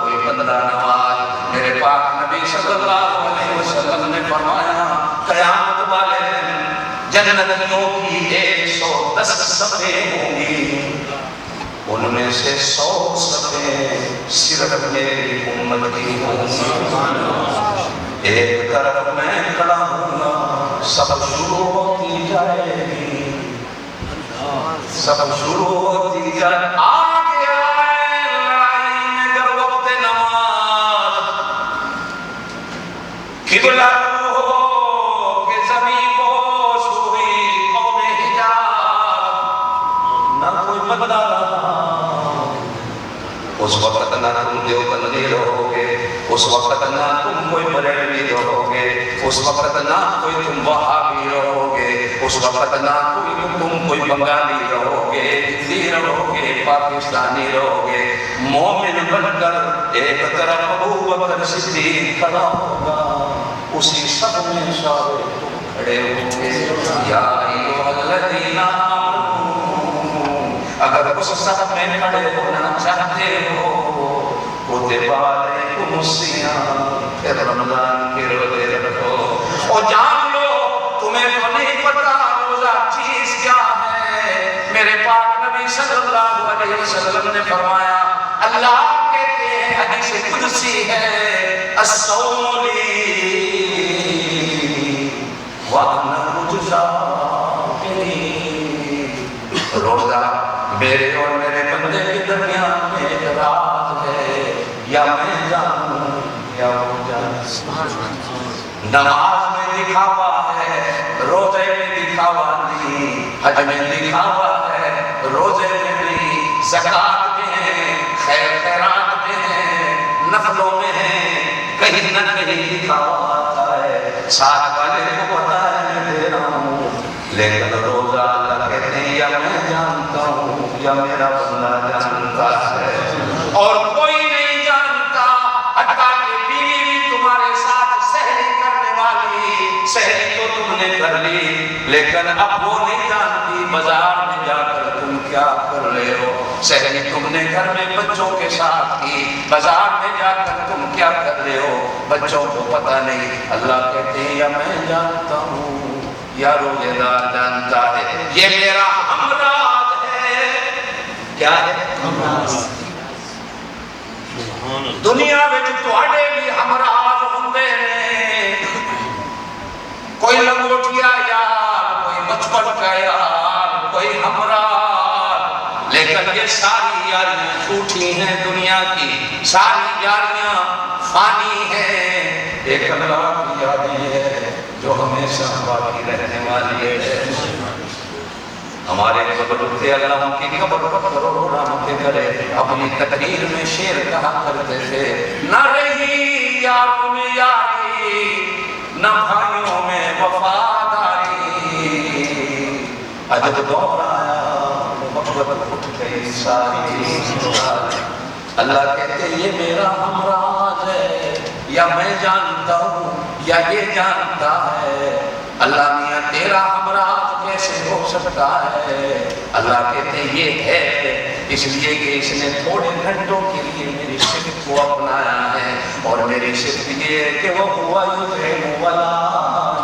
کوئی بندہ نواز۔ میرے پاک نبی صلی اللہ علیہ وسلم نے فرمایا قیامت والے دن جنتیوں کی 110 صفیں ہوں گی، ان میں سے 100 صفیں صرف میری امت کی ہوں گی۔ ایک طرف میں کھڑا ہوں گا، سب شروع ہوتی جائے گی، سب شروع ہوتی جائے، آگے آئے لڑائی میں گر وقت نماز، قبلہ ہو کہ زمین بوس ہوئی قوم حجاز، اس وقت نہ تم دیوبندی رہو گے، اس وقت نہ تم کوئی بریلوی رہو گے، اس وقت نہ کوئی تم وہابی رہو گے، اس وقت نہ تم کوئی بنگالی رہو گے، ہندی رہو گے، پاکستانی رہو گے، مومن بن کر ایک طرف ابو بکر صدیق کھڑا ہوگا، اسی صف میں سارے تم کھڑے ہوں گے۔ یا ایھا الذین آمنوا، اگر اس صف میں کھڑے ہونا چاہتے ہو، کتب علیکم الصیام، پھر رمضان کے روزے رکھو۔ اور جان لو تمہیں تو نہیں پتا روزہ چیز کیا ہے۔ میرے پاک نبی صلی اللہ علیہ وسلم نے فرمایا، اللہ کہتے ہیں، حدیث قدسی ہے، الصوم لی وانا اجزا بہ، روزہ میرے اور میرے بندے کے درمیان میں ایک راز ہے، یا میں جانوں یا وہ جانے۔ نماز میں دکھاوا ہے، روزے میں دکھاوا نہیں، حج میں دکھاوا ہے، روزے میں نہیں، زکات میں ہے، خیر خیرات میں ہے، نفلوں میں ہے، کہیں نہ کہیں دکھاوا آتا ہے۔ ساتھ والے کو پتا ہے میں دے رہا ہوں، لیکن روزہ اللہ کہتے ہیں یا میں جانتا ہوں یا میرا بندہ جانتا ہے، اور کوئی نہیں جانتا۔ حتیٰ کہ بیوی بھی تمہارے ساتھ سحری کرنے والی، سحری تو تم نے کر لی، لیکن اب وہ نہیں جانتی بازار میں جا کر تم کیا کر رہے ہو۔ سحری تم نے گھر میں بچوں کے ساتھ کی، بازار میں جا کر تم کیا کر رہے ہو، بچوں کو پتہ نہیں۔ اللہ کہتے ہیں یا میں جانتا ہوں یا روزے دار جانتا ہے، یہ میرا ہمراز ہے۔ کیا ہے؟ دنیا میں تواڈے بھی ہمراز ہوندے نے، کوئی لنگوٹیا یار، کوئی بچپن کا یار، کوئی ہمراز، لیکن یہ ساری یاریاں جھوٹی ہیں دنیا کی، ساری یاریاں فانی ہیں۔ ایک اللہ کی یاری ہے جو ہمیشہ باقی رہنے والی ہے۔ ہمارے بزرگ تھے، اللہ ان کی قبر پر کروڑوں رحمتیں کرے، اپنی تقریر میں شعر کہا کرتے تھے، نہ رہی یاروں میں یاری، نہ بھائیوں میں وفاداری، عجب دور آیا محبت اٹھ گئی ساری۔ اللہ کہتے ہیں یہ میرا ہمراز ہے، یا میں جانتا ہوں یا یہ جانتا ہے۔ اللہ میاں تیرا ہمراز کیسے ہو سکتا ہے؟ اللہ کہتے ہیں یہ ہے اس لیے کہ اس نے تھوڑے گھنٹوں کے لیے میری صفت کو اپنایا ہے، اور میری صفت یہ ہے کہ وہ ہوا یطعم ولا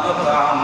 یطعم،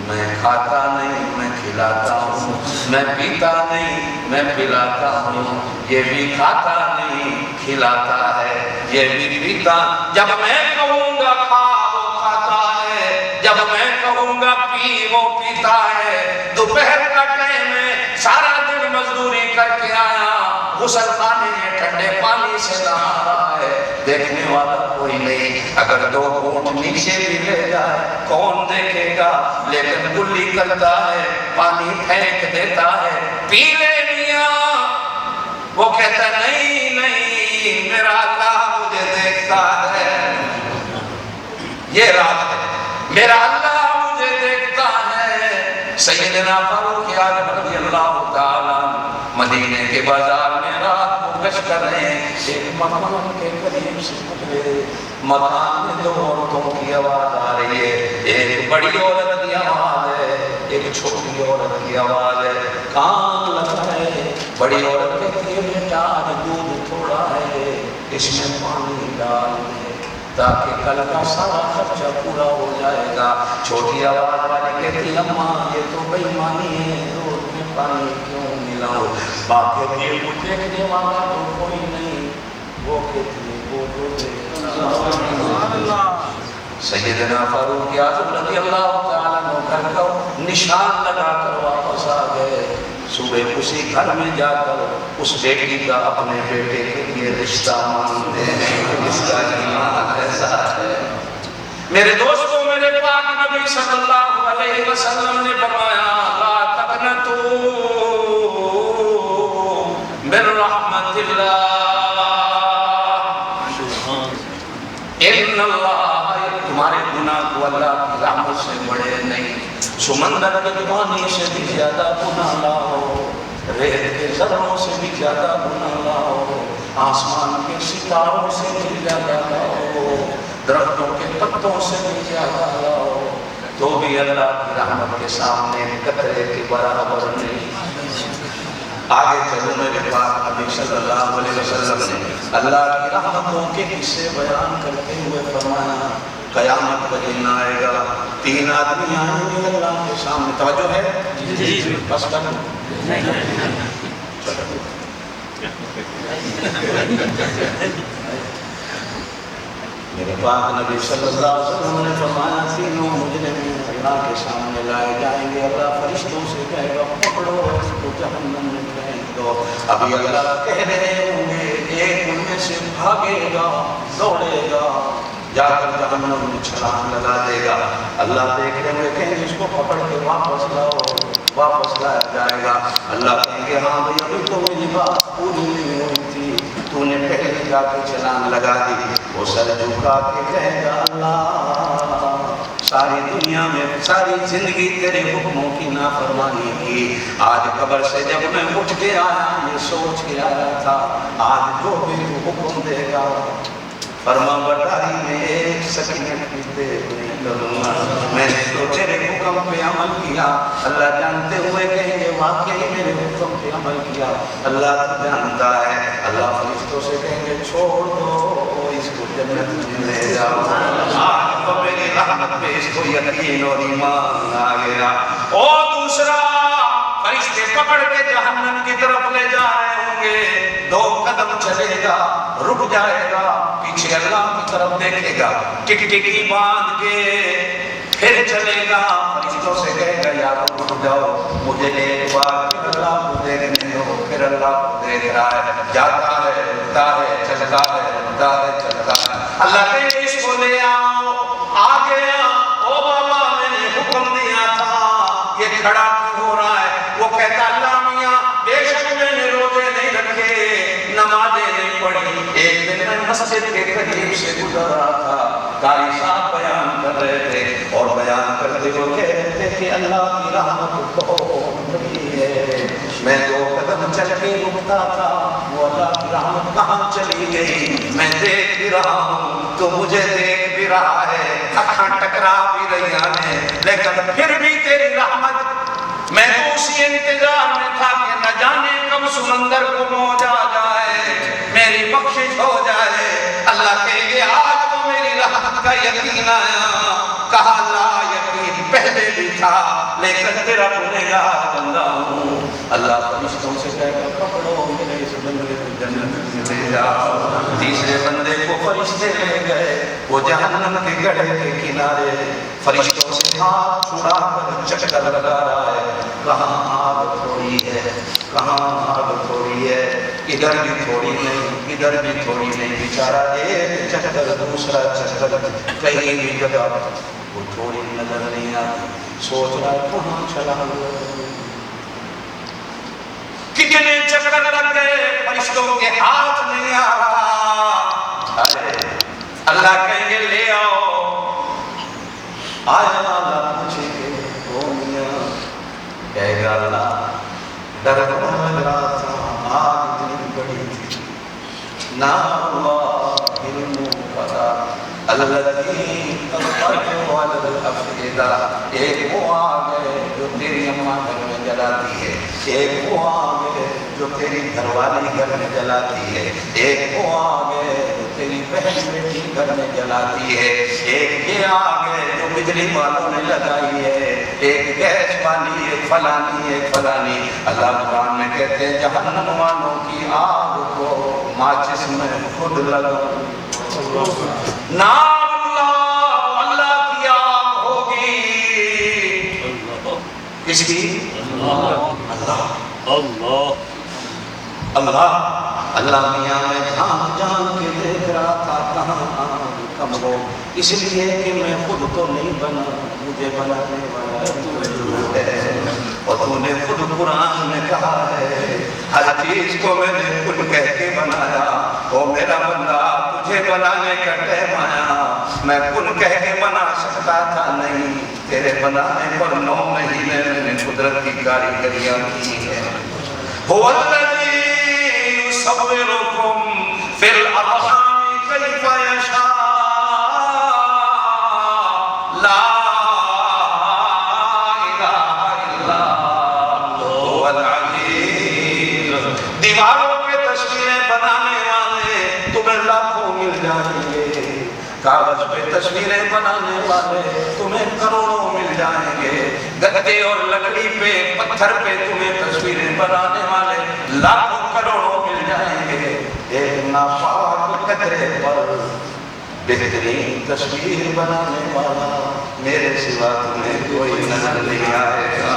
میں کھاتا نہیں میں کھلاتا ہوں، میں پیتا نہیں میں پلاتا ہوں، یہ بھی کھاتا نہیں کھلاتا ہے، یہ بھی پیتا، جب میں کہوں گا کھا وہ کھاتا ہے، جب میں کہوں گا پی وہ پیتا ہے۔ دوپہر کا ٹائم ہے، سارا دن مزدوری کر کے آیا، غسل خانے میں ٹھنڈے پانی سے نہا رہا ہے، دیکھنے والا کوئی نہیں، اگر دو گھونٹ نیچے بھی لے جائے کون دیکھے گا، لیکن گلی کرتا ہے، پانی پھینک دیتا ہے، پی لے میاں۔ وہ کہتا ہے نہیں نہیں میرا اللہ مجھے دیکھتا ہے، یہ راز ہے، میرا اللہ مجھے دیکھتا ہے۔ سیدنا فاروق اعظم رضی اللہ تعالیٰ مدینے کے بازار میں رات کو گشت کر رہے ہیں، ایک مکان کے قریب سے گزرے، مکان میں دو عورتوں کی آواز آ رہی ہے، ایک بڑی عورت کی آواز ہے، ایک چھوٹی عورت کی آواز ہے، کان لگائے۔ بڑی عورت کہتی ہے بیٹا آج دودھ تھوڑا ہے، اس میں پانی ڈال دے تاکہ کل کا سارا خرچہ پورا ہو جائے گا۔ چھوٹی آواز والی کہتی اماں یہ تو بے ایمانی ہے، دودھ میں پانی کیوں ملاؤ؟ باپ کہتی ہے کچھ دیکھنے والا تو کوئی نہیں، وہ کہتی ہے وہ جو دیکھنا۔ سیدنا فاروق اعظم رضی اللہ تعالیٰ عنہ گھر کا نشان لگا کر واپس آ گئے۔ صبح اسی گھر میں جا کر اس بیٹی کا اپنے بیٹے کے لیے رشتہ مانگتے ہیں، اس کا ایمان ایسا ہے۔ میرے دوستوں، میرے پاک نبی صلی اللہ علیہ وسلم نے فرمایا لا تقنطوا من رحمت اللہ، بڑے نہیں، سمندر کے پانی سے بھی زیادہ گناہ لاؤ، ریت کے ذروں سے بھی زیادہ گناہ لاؤ، آسمان کے ستاروں سے بھی زیادہ لاؤ، درختوں کے پتوں سے بھی زیادہ لاؤ، تو بھی اللہ کی رحمت کے سامنے قطرے کے برابر نہیں۔ آگے چلو میرے پاک نبی صلی اللہ علیہ وسلم نے اللہ کی رحمتوں کے قصے بیان کرتے ہوئے فرمایا قیامت کا دن آئے گا، 3 آدمی آئیں گے اللہ کے سامنے۔ توجہ ہے؟ جی بس کرو میرے پاک نبی صلی اللہ علیہ وسلم نے فرمایا 3 مجرم اللہ کے سامنے لائے جائیں گے، اللہ فرشتوں سے کہے گا پکڑو اس کو جہنم میں پھینک دو۔ ابھی اللہ کہہ رہے ہوں گے، ایک ان میں سے بھاگے گا، دوڑے گا، جا کر جہنم میں چھلانگ لگا دے گا۔ اللہ دیکھ رہے ہوئے کہیں گے اس کو پکڑ کے واپس لاؤ، واپس لایا جائے گا۔ اللہ کہیں گے ہاں بھئی ابھی تو میری بات پوری نہیں ہوئی تھی، تو نے پہلے جا کے چھلانگ لگا دی۔ وہ سر جھکا کے کہے گا اللہ ساری دنیا میں ساری زندگی تیرے حکموں کی نافرمانی کی، آج قبر سے جب میں اٹھ کے آیا یہ سوچ کے آیا تھا آج جو بھی تو حکم دے گا فرما برداری میں 1 سیکنڈ بھی دیر نہیں کروں گا، میں نے تو تیرے حکم پہ عمل کیا۔ اللہ جانتے ہوئے کہیں گے واقعی میرے حکم پہ عمل کیا، اللہ تو جانتا ہے۔ اللہ فرشتوں سے کہیں گے چھوڑ دو اس کو جنت میں لے جاؤ، آج تو میری رحمت پہ اس کو یقین اور ایمان آ گیا۔ اور دوسرا فرشتے پکڑ کے جہنم کی طرف لے جا رہے ہوں گے، 2 قدم چلے گا رک جائے گا، پیچھے اللہ کی طرف دیکھے گا، ٹکٹکی باندھ کے پھر چلے گا، فرشتوں سے کہے گا یار رک جاؤ مجھے ایک بار پھر اللہ کو دیکھنے دو۔ پھر اللہ کو دیکھ رہا ہے، جاتا ہے رکتا ہے چلتا ہے رکتا ہے چلتا ہے۔ اللہ کہے اس کو لے آؤ، آ گیا، او بابا میں نے حکم دیا تھا یہ کھڑا کیوں ہو رہا ہے؟ وہ کہتا اللہ میاں بے شک میں نے روزے نہیں رکھے، نمازیں نہیں پڑھی، ایک دن میں مسجد کے قریب سے گزر رہا تھا، قاری صاحب بیان کر رہے تھے اور بیان کرتے ہوئے کہہ رہے تھے کہ اللہ کی رحمت بہت بڑی ہے، میں 2 قدم چل کے رکتا تھا وہ اللہ کی رحمت کہاں چلی گئی، میں دیکھ بھی رہا ہوں تو مجھے دیکھ بھی رہا ہے، اکھاں ٹکرا بھی رہی ہیں، لیکن پھر بھی تیری رحمت میں تو اسی انتظار میں تھا کہ نہ جانے کب سمندر کو موج آ جائے میری بخشش ہو جائے۔ اللہ کہے گے آج تو میری رحمت کا یقین آیا، کہا لا یقین پہلے بھی تھا لیکن تیرا گنہگار بندہ ہوں۔ اللہ فرشتوں سے کہے گا پکڑو میرے اس بندے کو جنت میں لے جاؤ۔ تیسرے بندے کو فرشتے لے گئے، وہ جہنم کے گڑھے کے کنارے فرشتوں سے ہاتھ چھڑا کر چکر لگا رہا ہے، کہاں آگ تھوڑی ہے، کہاں آگ تھوڑی ہے، ادھر بھی تھوڑی نہیں ادھر بھی تھوڑی نہیں، بیچارہ ایک چکر دوسرا چکر کہیں بھی جگہ وہ تھوڑی نظر نہیں آتی، سوچ رہا ہے کہاں چلا ہوا، کتنے چکر لگ گئے فرشتوں کے ہاتھ نہیں آ رہا۔ اللہ کہیں گے لے آؤ، آیا اللہ پوچھے گے او میاں، کہے گا اللہ ڈر لگ رہا تھا آگ اتنی بڑی تھی، نا اللہ علم پتا الذی تطلع علی الافئدہ، ایک وہ آگ ہے جو تیری اماں گھر میں جلاتی ہے، ایک وہ آگ ہے جو تیری گھر والی گھر میں جلاتی ہے، ایک وہ آگ ہے جو تیری بہن بیٹی گھر میں جلاتی ہے، ایک یہ آگ ہے جو بجلی والوں نے لگائی ہے، ایک گیس والی، ایک فلانی، ایک فلانی۔ اللہ قرآن میں کہتے ہیں جہنم والوں کی آگ کو ماچس میں خود لگاؤ، نام اللہ اللہ کی آگ ہوگی، کس کی؟ اللہ اللہ اللہ میاں میں جان جان کے دیکھ رہا تھا کہاں آگ کم ہو، اس لیے کہ میں خود تو نہیں بنا، مجھے بنانے والا تو ہے، اور تو نے خود قرآن میں کہا ہے ہر چیز کو میں نے خود کہہ کے بنایا، او میرا بندہ تجھے بنانے کا ٹائم آیا، میں کن کہہ کے بنا سکتا تھا نہیں، تیرے بنانے پر 9 مہینے میں نے قدرت کی کاریگریاں کی ہے۔ هو الذی یصورکم فی الارحام کیف یشاء لا الہ الا هو العلی۔ دیواروں پہ تصویریں بنانے والے تمہیں لاکھوں مل جائیں گے، کاغذ پہ تصویریں بنانے والے تمہیں کروڑوں مل جائیں گے، گدے اور لکڑی پہ پتھر پہ تمہیں تصویریں بنانے والے لاکھوں کروڑوں مل جائیں گے، ایک ناپاک قطرے پر بہترین تصویر بنانے والا میرے سوا تمہیں کوئی نظر نہیں آئے گا۔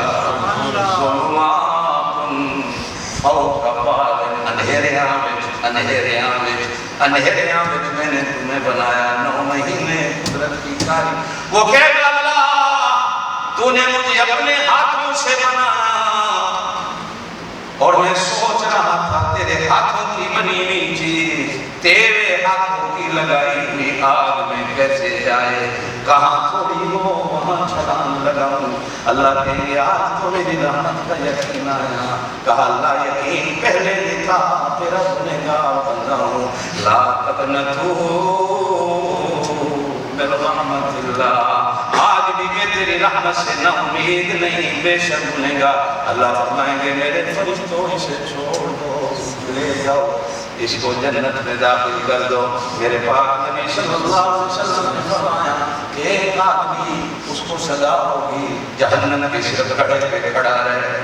ظلمات فوق بعض، اندھیریاں میں میں نے تمہیں بنایا 9 مہینے قدرت کی کاری۔ وہ کہے گا اللہ تو نے مجھے اپنے ہاتھوں سے بنایا اور میں سوچ رہا تھا تیرے ہاتھوں کی بنی ہوئی چیز تیرے ہاتھوں کی لگائی ہوئی آگ میں کیسے جائے، کہاں تھوڑی ہو وہاں چھلانگ لگاؤں۔ اللہ کہیں گے آج تو میری رحمت کا یقین آیا، کہا اللہ یقین پہلے نہیں تھا، تیرا گنہگار بندہ ہوں، لا تقنطوا من رحمت اللہ۔ آج بھی میں تیری رحمت سے نہ امید نہیں، بے شک گنہگار۔ اللہ فرمائیں گے میرے فرشتوں اسے چھوڑ دو، لے جاؤ اس کو جنت میں داخل کر دو۔ میرے پاک نبی صلی اللہ علیہ وسلم نے فرمایا ایک آدمی اس کو سزا ہوگی جہنم کے صرف گڑھے پہ کھڑا رہے،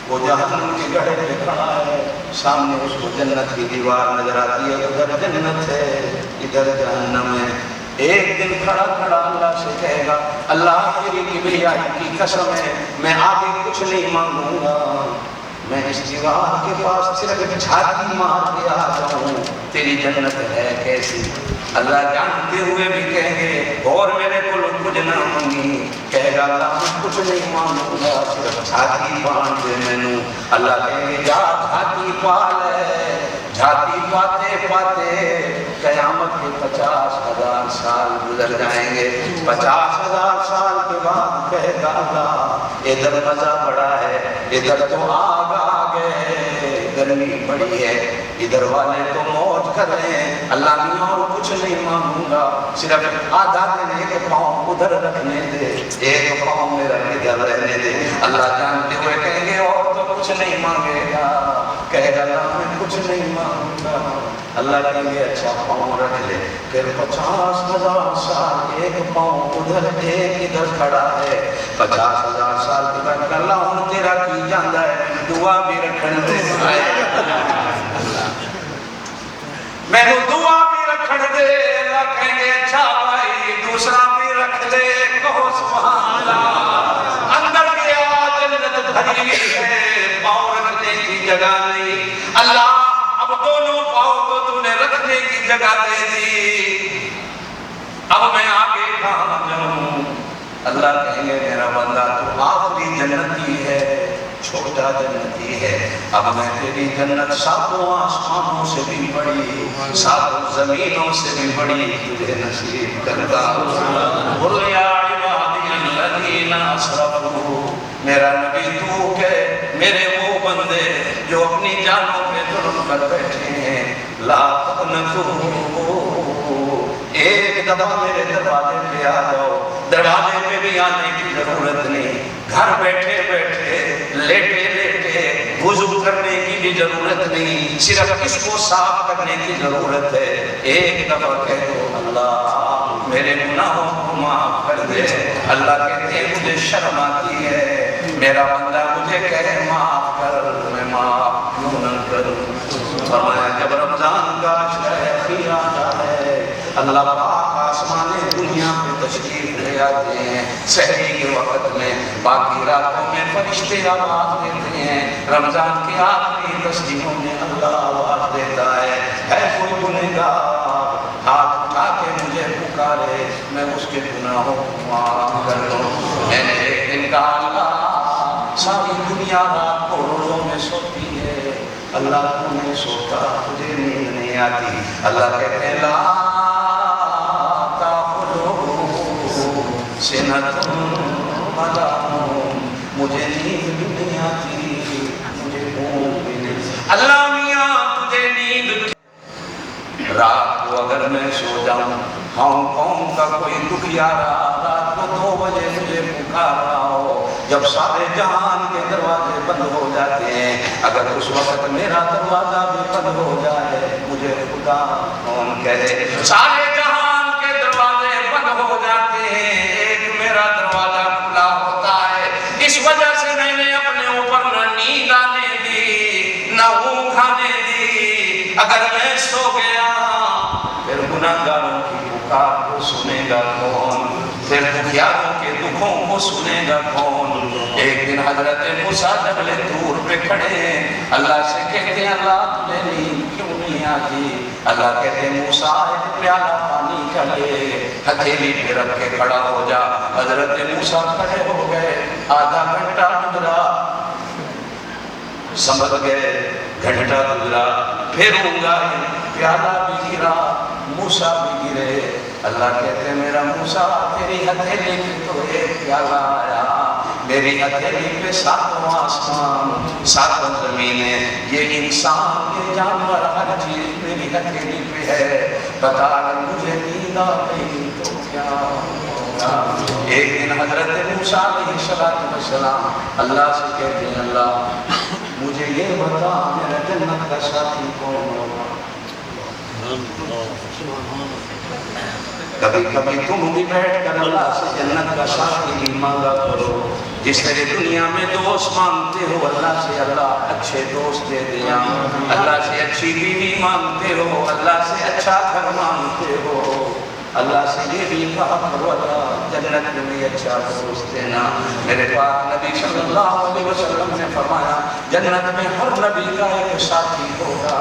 وہ جہنم کے گڑھے پہ کھڑا ہے، سامنے اس کو جنت کی دیوار نظر آتی ہے، ادھر جنت ہے ادھر جہنم ہے۔ ایک دن کھڑا کھڑا اللہ سے کہے گا اللہ تیری کبریائی کی قسم ہے میں آگے کچھ نہیں مانگوں گا، میں اس دیوار کے پاس صرف جھاتی مار کے آ جاؤں، تیری جنت ہے کیسی؟ اللہ جانتے ہوئے بھی کہیں گے اور میرے کو کچھ نہ مانگی، کہے گا اللہ میں کچھ نہیں مانگوں گا صرف جھاتی باندھ دے مینوں۔ اللہ کہیں گے جا جھاتی پال ہے، جھاتی پاتے پاتے قیامت کے 50,000 سال گزر جائیں گے، 50,000 سال کے بعد کہے گا اللہ ادھر مزہ بڑا ہے، ادھر تو آگ آ گئے، گرمی بڑی ہے، ادھر والے تو موج کر رہے ہیں، اللہ میں اور کچھ نہیں مانگوں گا، صرف آدھا دن ایک پاؤں ادھر رکھنے دے، ایک پاؤں میرا ادھر رہنے دے۔ اللہ جانتے ہوئے کہیں گے اور تو کچھ نہیں مانگے گا، کہے گا اللہ میں کچھ نہیں مانگوں گا۔ اللہ کہیں گے اچھا پاؤں رکھ لے، پھر 50,000 سال ایک پاؤں ادھر ایک ادھر کھڑا ہے، 50,000 سال کے بعد اللہ ہوں تیرا کی جاندہ ہے دعا بھی رکھن دے، میں نے دعا بھی رکھن دے۔ اللہ کہیں گے اچھا بھائی دوسرا بھی رکھ لے، کہو سبحان اللہ۔ اندر گیا جنت بھری ہے، پاؤں رکھنے کی جگہ نہیں، اللہ اب دونوں پاؤں کو تو نے رکھنے کی جگہ دے دی، اب میں آگے کہاں جاؤں؟ اللہ کہیں گے میرا بندہ تو آخری جنتی ہے، چھوٹا جنتی ہے، اب میں تیری جنت 7 آسمانوں سے بھی بڑی 7 زمینوں سے بھی بڑی تجھے نصیب کرتا ہوں۔ قُلْ يَا عِبَادِيَ الَّذِينَ أَسْرَفُوا، میرا نبی تو کہ میرے وہ بندے جو اپنی جانوں پہ ظلم کر بیٹھے ہیں، لا تقنطوا، ایک دفعہ میرے دروازے پہ آ جاؤ، دروازے پہ بھی آنے کی ضرورت نہیں، گھر بیٹھے بیٹھے لیٹے لیٹے وضو کرنے کی بھی ضرورت نہیں، صرف اس کو صاف کرنے کی ضرورت ہے، ایک دفعہ کہہ دو اللہ میرے گناہوں کو معاف کر دے۔ اللہ کہتے ہیں مجھے شرم آتی ہے، میرا بندہ مجھے کہے معاف کر، میں معاف کیوں نہ کروں؟ فرمایا جب رمضان کا عشرہ اخیر آتا ہے اللہ پاک آسمان دنیا پہ تشریف لے آتے ہیں، سحری کے وقت میں باقی راتوں میں فرشتے آواز دیتے ہیں، رمضان کے آخری تسلیموں میں اللہ آواز دیتا ہے کوئی گنہگار ہاتھ اٹھا کے مجھے پکارے میں اس کے گناہوں کو معاف کر دوں۔ میں نے ایک دن کہا اللہ ساری دنیا رات کو روزوں میں سوتی ہے، اللہ تو نہیں سوتا، تجھے نیند نہیں آتی؟ اللہ کہتے ہیں لا سنتم ولا نوم، مجھے نیند بھی نہیں آتی، مجھے اونگ بھی نہیں۔ اللہ میاں تجھے نیند رات کو اگر میں سو جاؤں، ہانگ کانگ کا کوئی دکھیارا رات کو 2 بجے مجھے پکار رہا ہو، جب سارے جہان کے دروازے بند ہو جاتے ہیں، اگر اس وقت میرا دروازہ بھی بند ہو جائے، مجھے خدا کون کہے؟ سارے جہان کے دروازے بند ہو جاتے ہیں، ایک میرا دروازہ کھلا ہوتا ہے۔ اس وجہ سے میں نے اپنے اوپر نہ نیند آنے دی، نہ اونگ آنے دی۔ اگر میں سو گیا پھر گناہگاروں کی پکار کو سنے گا کون؟ پھر دکھیاروں کے دکھوں کو سنے گا کون؟ ایک دن حضرت موسیٰ جبل طور پہ کھڑے ہیں، اللہ سے کہتے ہیں اللہ تمہیں نیند کیوں نہیں آتی؟ اللہ کہتے ہیں موسیٰ ایک پیالہ پانی کا لے، ہتھیلی پہ رکھ کے کھڑا ہو جا۔ حضرت موسیٰ کھڑے ہو گئے، آدھا گھنٹہ گزرا، سمجھ گئے گھنٹہ گزرا، پھر اونگائی، پیالہ بھی گرا، موسیٰ بھی گرے۔ اللہ کہتے ہیں میرا موسیٰ تیری ہتھیلی پہ تو ایک پیالہ آیا، میری ہتھیلی پہ 7 آسمان 7 زمینیں، یہ انسان یہ جانور ہر چیز میری ہتھیلی پہ ہے، بتا اگر مجھے نیند آ گئی تو کیا ہوگا؟ ایک دن حضرت موسیٰ علیہ السلام اللہ سے کہتے ہیں اللہ مجھے یہ بتا میرا جنت کا ساتھی کون ہوگا؟ کبھی کبھی تم بھی بیٹھ کر اللہ سے جنت کا ساتھی بھی مانگا کرو، جس طرح دنیا میں دوست مانگتے ہو اللہ سے اللہ اچھے دوست دے دیا، اللہ سے اچھی بیوی مانگتے ہو، اللہ سے اچھا گھر مانگتے ہو، اللہ سے یہ بھی کہا کرو اللہ جنت میں بھی اچھا دوست دینا۔ میرے پاک نبی صلی اللہ علیہ وسلم نے فرمایا جنت میں ہر نبی کا ایک ساتھی ہوگا،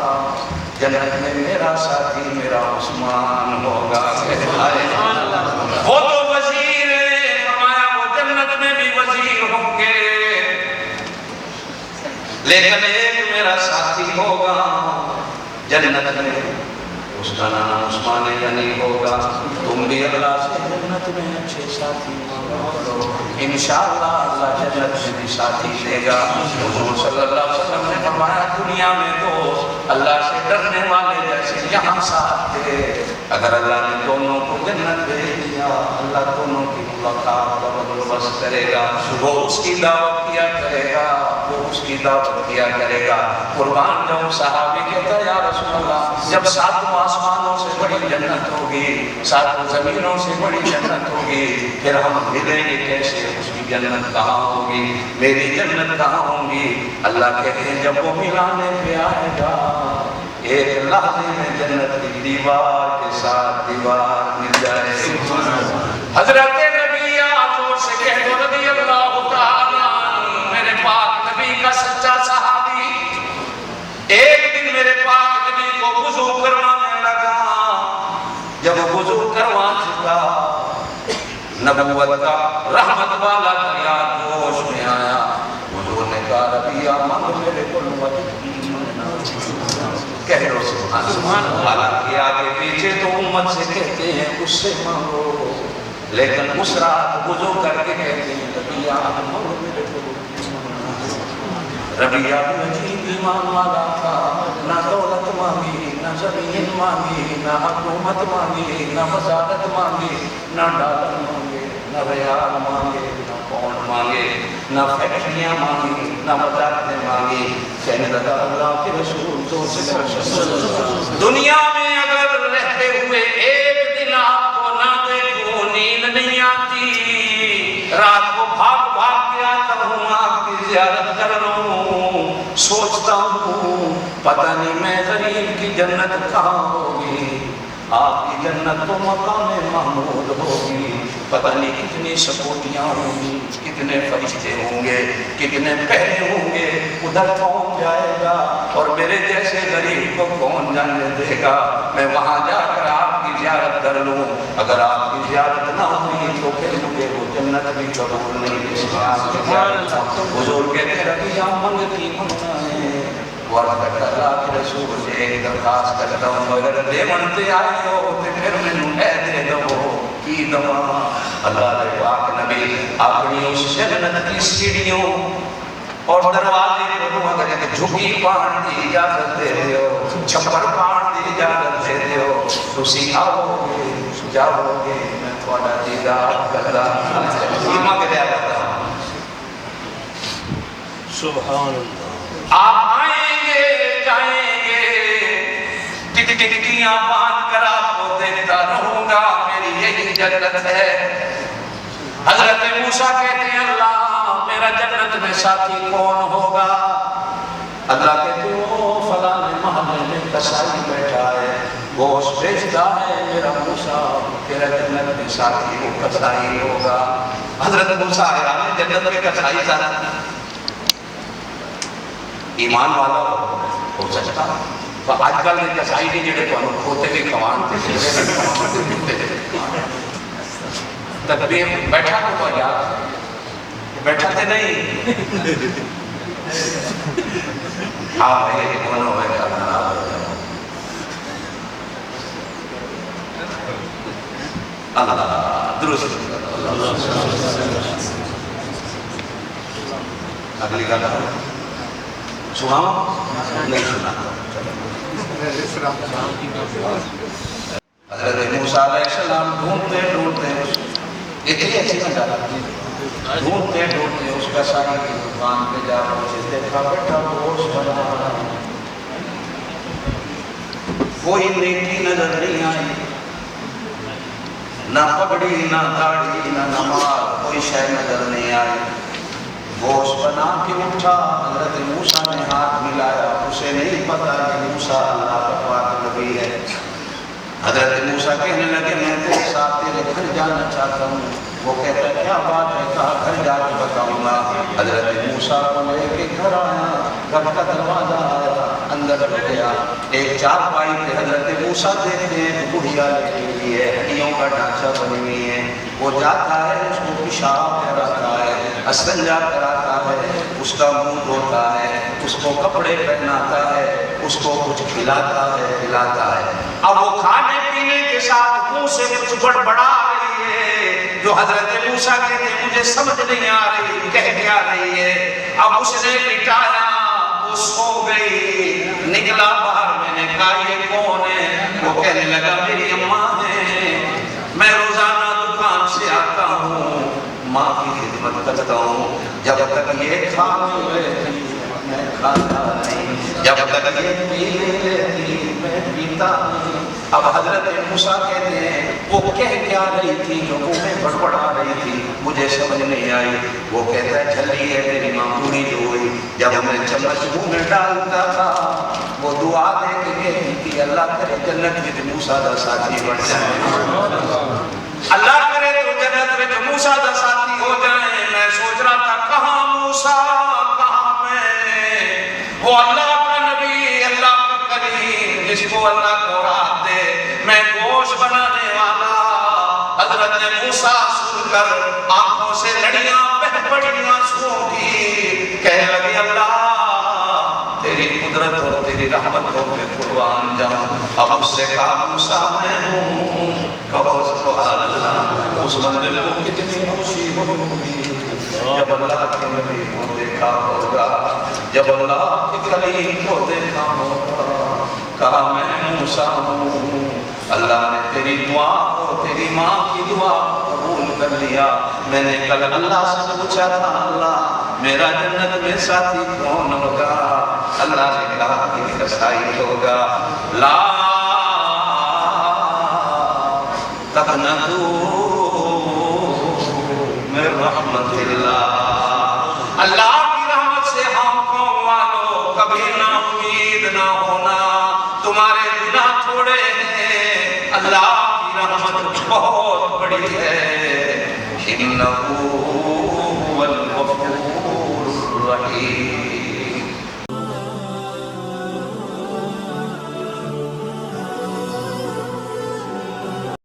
جنت میں میرا ساتھی میرا عثمان ہوگا۔ وہ تو وزیر ہے، فرمایا وہ جنت میں بھی وزیر ہوں گے، لیکن ایک میرا ساتھی ہوگا جنت میں، اس کا نام عثمان غنی ہوگا۔ تم بھی اللہ سے جنت میں اچھے ساتھی مانگو، انشاءاللہ اللہ جنت میں بھی ساتھی دے گا۔ حضور صلی اللہ علیہ وسلم نے فرمایا دنیا میں دوست اللہ سے ڈرنے والے جیسے یہاں ساتھ تھے، اگر اللہ نے دونوں کو جنت دے دیا اللہ دونوں کی ملاقات کا بندوبست کرے گا، وہ اس کی دعوت کیا کرے گا، وہ اس کی دعوت کیا کرے گا۔ قربان جاؤں صحابی کہتا ہے یا رسول اللہ جب 7 آسمانوں سے بڑی جنت ہوگی 7 زمینوں سے بڑی جنت ہوگی پھر ہم ملیں گے کیسے؟ اس کی جنت کہاں ہوگی؟ میری جنت کہاں ہوگی؟ اللہ کہتے ہیں جب وہ ملانے پہ آئے گا ایک لحظے میں جنت کی دیوار کے ساتھ دیوار مل جائے گی۔ حضرت نبی آزور سے کہہ دو رضی اللہ تعالیٰ میرے پاک نبی کا سچا صحابی ایک دن میرے پاک نبی کو وضو کروانے لگا، جب وضو کروا چکا نبوت کا رحمت والا دریا جوش میں آیا، حضور نے کہا ربیہ مانگ میرے کو کہہ دو سبحان اللہ۔ حالانکہ آگے پیچھے تو امت سے کہتے ہیں اس سے مانگو، لیکن اس رات وضو کر کے کہتے ہیں ربیہ مانگ میرے کو۔ ربیہ بھی عجیب ایمان والا تھا، نہ دولت مانگی نہ زمین مانگی نہ حکومت مانگی نہ وزارت مانگی نہ ڈالر مانگے نہ ریال مانگے نہ پاؤنڈ مانگے نہ فیکٹریاں مانگی نہ وزارتیں مانگی، کہنے لگا اللہ کے رسول تو دنیا میں اگر رہتے ہوئے ایک دن آپ کو نہ دیکھوں نیند نہیں آتی، رات کو بھاگ بھاگ کے آتا ہوں آپ کی زیارت کر لوں، سوچتا ہوں پتہ نہیں میں غریب کی جنت کہاں ہوگی، آپ کی جنت تو مقام محمود ہوگی، پتہ نہیں کتنی سکوٹیاں ہوں گی، کتنے فرشتے ہوں گے، کتنے پہرے ہوں گے، ادھر کون جائے گا اور میرے جیسے غریب کو کون جانے دے گا؟ میں وہاں جا کر آپ کی زیارت کر لوں، اگر آپ کی زیارت نہ ہوئی تو پھر مجھے وہ جنت بھی قبول نہیں، اس میں آپ کی زیارت حضور کہتے ربیہ منگتی مننا ہے ورد اللہ کے رسول سے ایک درخواست کرتا ہوں اگر دے منتے آئے ہو تو پھر میں نے دے دو کی کی دوا اللہ نے پاک نبی اپنی اس جنت کی سیڑھیوں اور دروازے کو اگر جھکی پان دی اجازت دے دیو چھپر پان دی اجازت دے دیو تسی آؤ گے جاؤ گے میں تھوڑا دیدار کردا ایمان کے دیا سبحان اللہ. آپ آئیں گے جائیں گے ٹکٹیاں باندھ کر آپ کو دیکھتا رہوں گا میری یہی جنت ہے. حضرت موسیٰ کہتے ہیں اللہ میرا جنت میں ساتھی کون ہوگا؟ اللہ کہتے ہو فلاں محلے میں کسائی بیٹھا ہے گوشت بیچتا ہے میرا موسیٰ تیرا جنت میں ساتھی وہ کسائی ہوگا. حضرت موسیٰ حیران جنت میں کسائی ساتھی ایمان والا ہو سکتا تو آج کل نے کسائی نہیں جڑے تو انہوں کھوتے بھی کمانتے تکبیر بیٹھا تو یار بیٹھا تھے نہیں ہاں بھائی کونوں میں کرنا اللہ درست اگلی گانا سنا نہیں سنا حضرت موسیٰ علیہ السلام ڈھونڈتے اتنی اچھی نظر ڈھونڈتے اس کا ساری کی دکان پہ جا پہنچے دیکھا بیٹھا گوشت بنا کوئی نیکی نظر نہیں آئی نہ پگڑی نہ داڑھی نہ نماز کوئی شے نظر نہیں آئی. گوشت بنا کے اٹھا حضرت موسیٰ نے ہاتھ ملایا اسے نہیں پتا کہ موسیٰ اللہ کا پاک نبی ہے. حضرت موسیٰ کہنے لگے میں تیرے ساتھ تیرے گھر جانا چاہتا ہوں. وہ کہتا ہے کیا بات ہے کہا گھر جا کے بتاؤں گا. حضرت موسیٰ کو لے کے گھر آیا گھر کا دروازہ آیا اندر گیا ایک چارپائی پہ حضرت موسیٰ دیکھتے ہیں بڑھیا لگی ہوئی ہے ہڈیوں کا ڈھانچہ بنی ہوئی ہے. وہ جاتا ہے اس کو پیشاب کراتا ہے استنجا کراتا ہے اس کا منہ دھوتا ہے اس کو کپڑے پہناتا ہے اس کو کچھ کھلاتا ہے. اب وہ کھانے پینے کے ساتھ منہ سے کچھ بڑبڑا رہی ہے جو حضرت موسیٰ کہتے ہیں مجھے سمجھ نہیں آ رہی کہہ کیا رہی ہے. اب اس نے لٹایا وہ سو گئی نکلا باہر میں نے کہا یہ کون ہے؟ وہ کہنے لگا میری اماں ہے میں روزانہ دکان سے آتا ہوں ماں کی خدمت کرتا ہوں جب تک یہ کھا لیتی میں کھاتا نہیں جب تک یہ پی لیتی میں پیتا نہیں. اب حضرت موسیٰ کہتے ہیں وہ کہہ کیا رہی تھی جو منہ میں بڑبڑا رہی تھی مجھے سمجھ نہیں آئی. وہ کہتا ہے جھلی ہے میری ماں پوری جو ہوئی جب میں چمچ منہ میں ڈالتا تھا وہ دعا دے کے کہتی تھی اللہ کرے جنت میں موسیٰ دا ساتھی بن جائے اللہ کرے تو جنت میں موسیٰ دا ساتھی ہو جائیں. میں سوچ رہا تھا کہاں موسیٰ کہاں میں وہ اللہ کا نبی اللہ کا کریم جس کو اللہ کو رات دے میں گوشت بنانے والا. حضرت موسیٰ سن کر آنکھوں سے لڑیاں بہہ پڑی آنسوؤں کی کہنے لگے اللہ تیری قدرت اور تیری رحمتوں پہ قربان جاؤں. اب اس سے کہا موسیٰ میں ہوں کہو سبحان اللہ. اس بندے کو کتنی خوشی ہوگی جب اللہ کے نبی کو دیکھا ہوگا جب اللہ کے کلیم کو دیکھا ہوگا. کہا میں موسیٰ ہوں اللہ نے تیری دعا کو تیری ماں کی دعا قبول کر لیا. میں نے کل اللہ سے پوچھا تھا اللہ میرا جنت میں ساتھی کون ہوگا؟ اللہ نے کہا کہ کسائی ہوگا. لا تقنطوا من رحمت اللہ. اللہ کی رحمت سے ہم قوم والوں کبھی نا امید نہ ہونا. تمہارے گناہ تھوڑے ہیں اللہ کی رحمت بہت بڑی ہے. انہ هو الغفور الرحیم.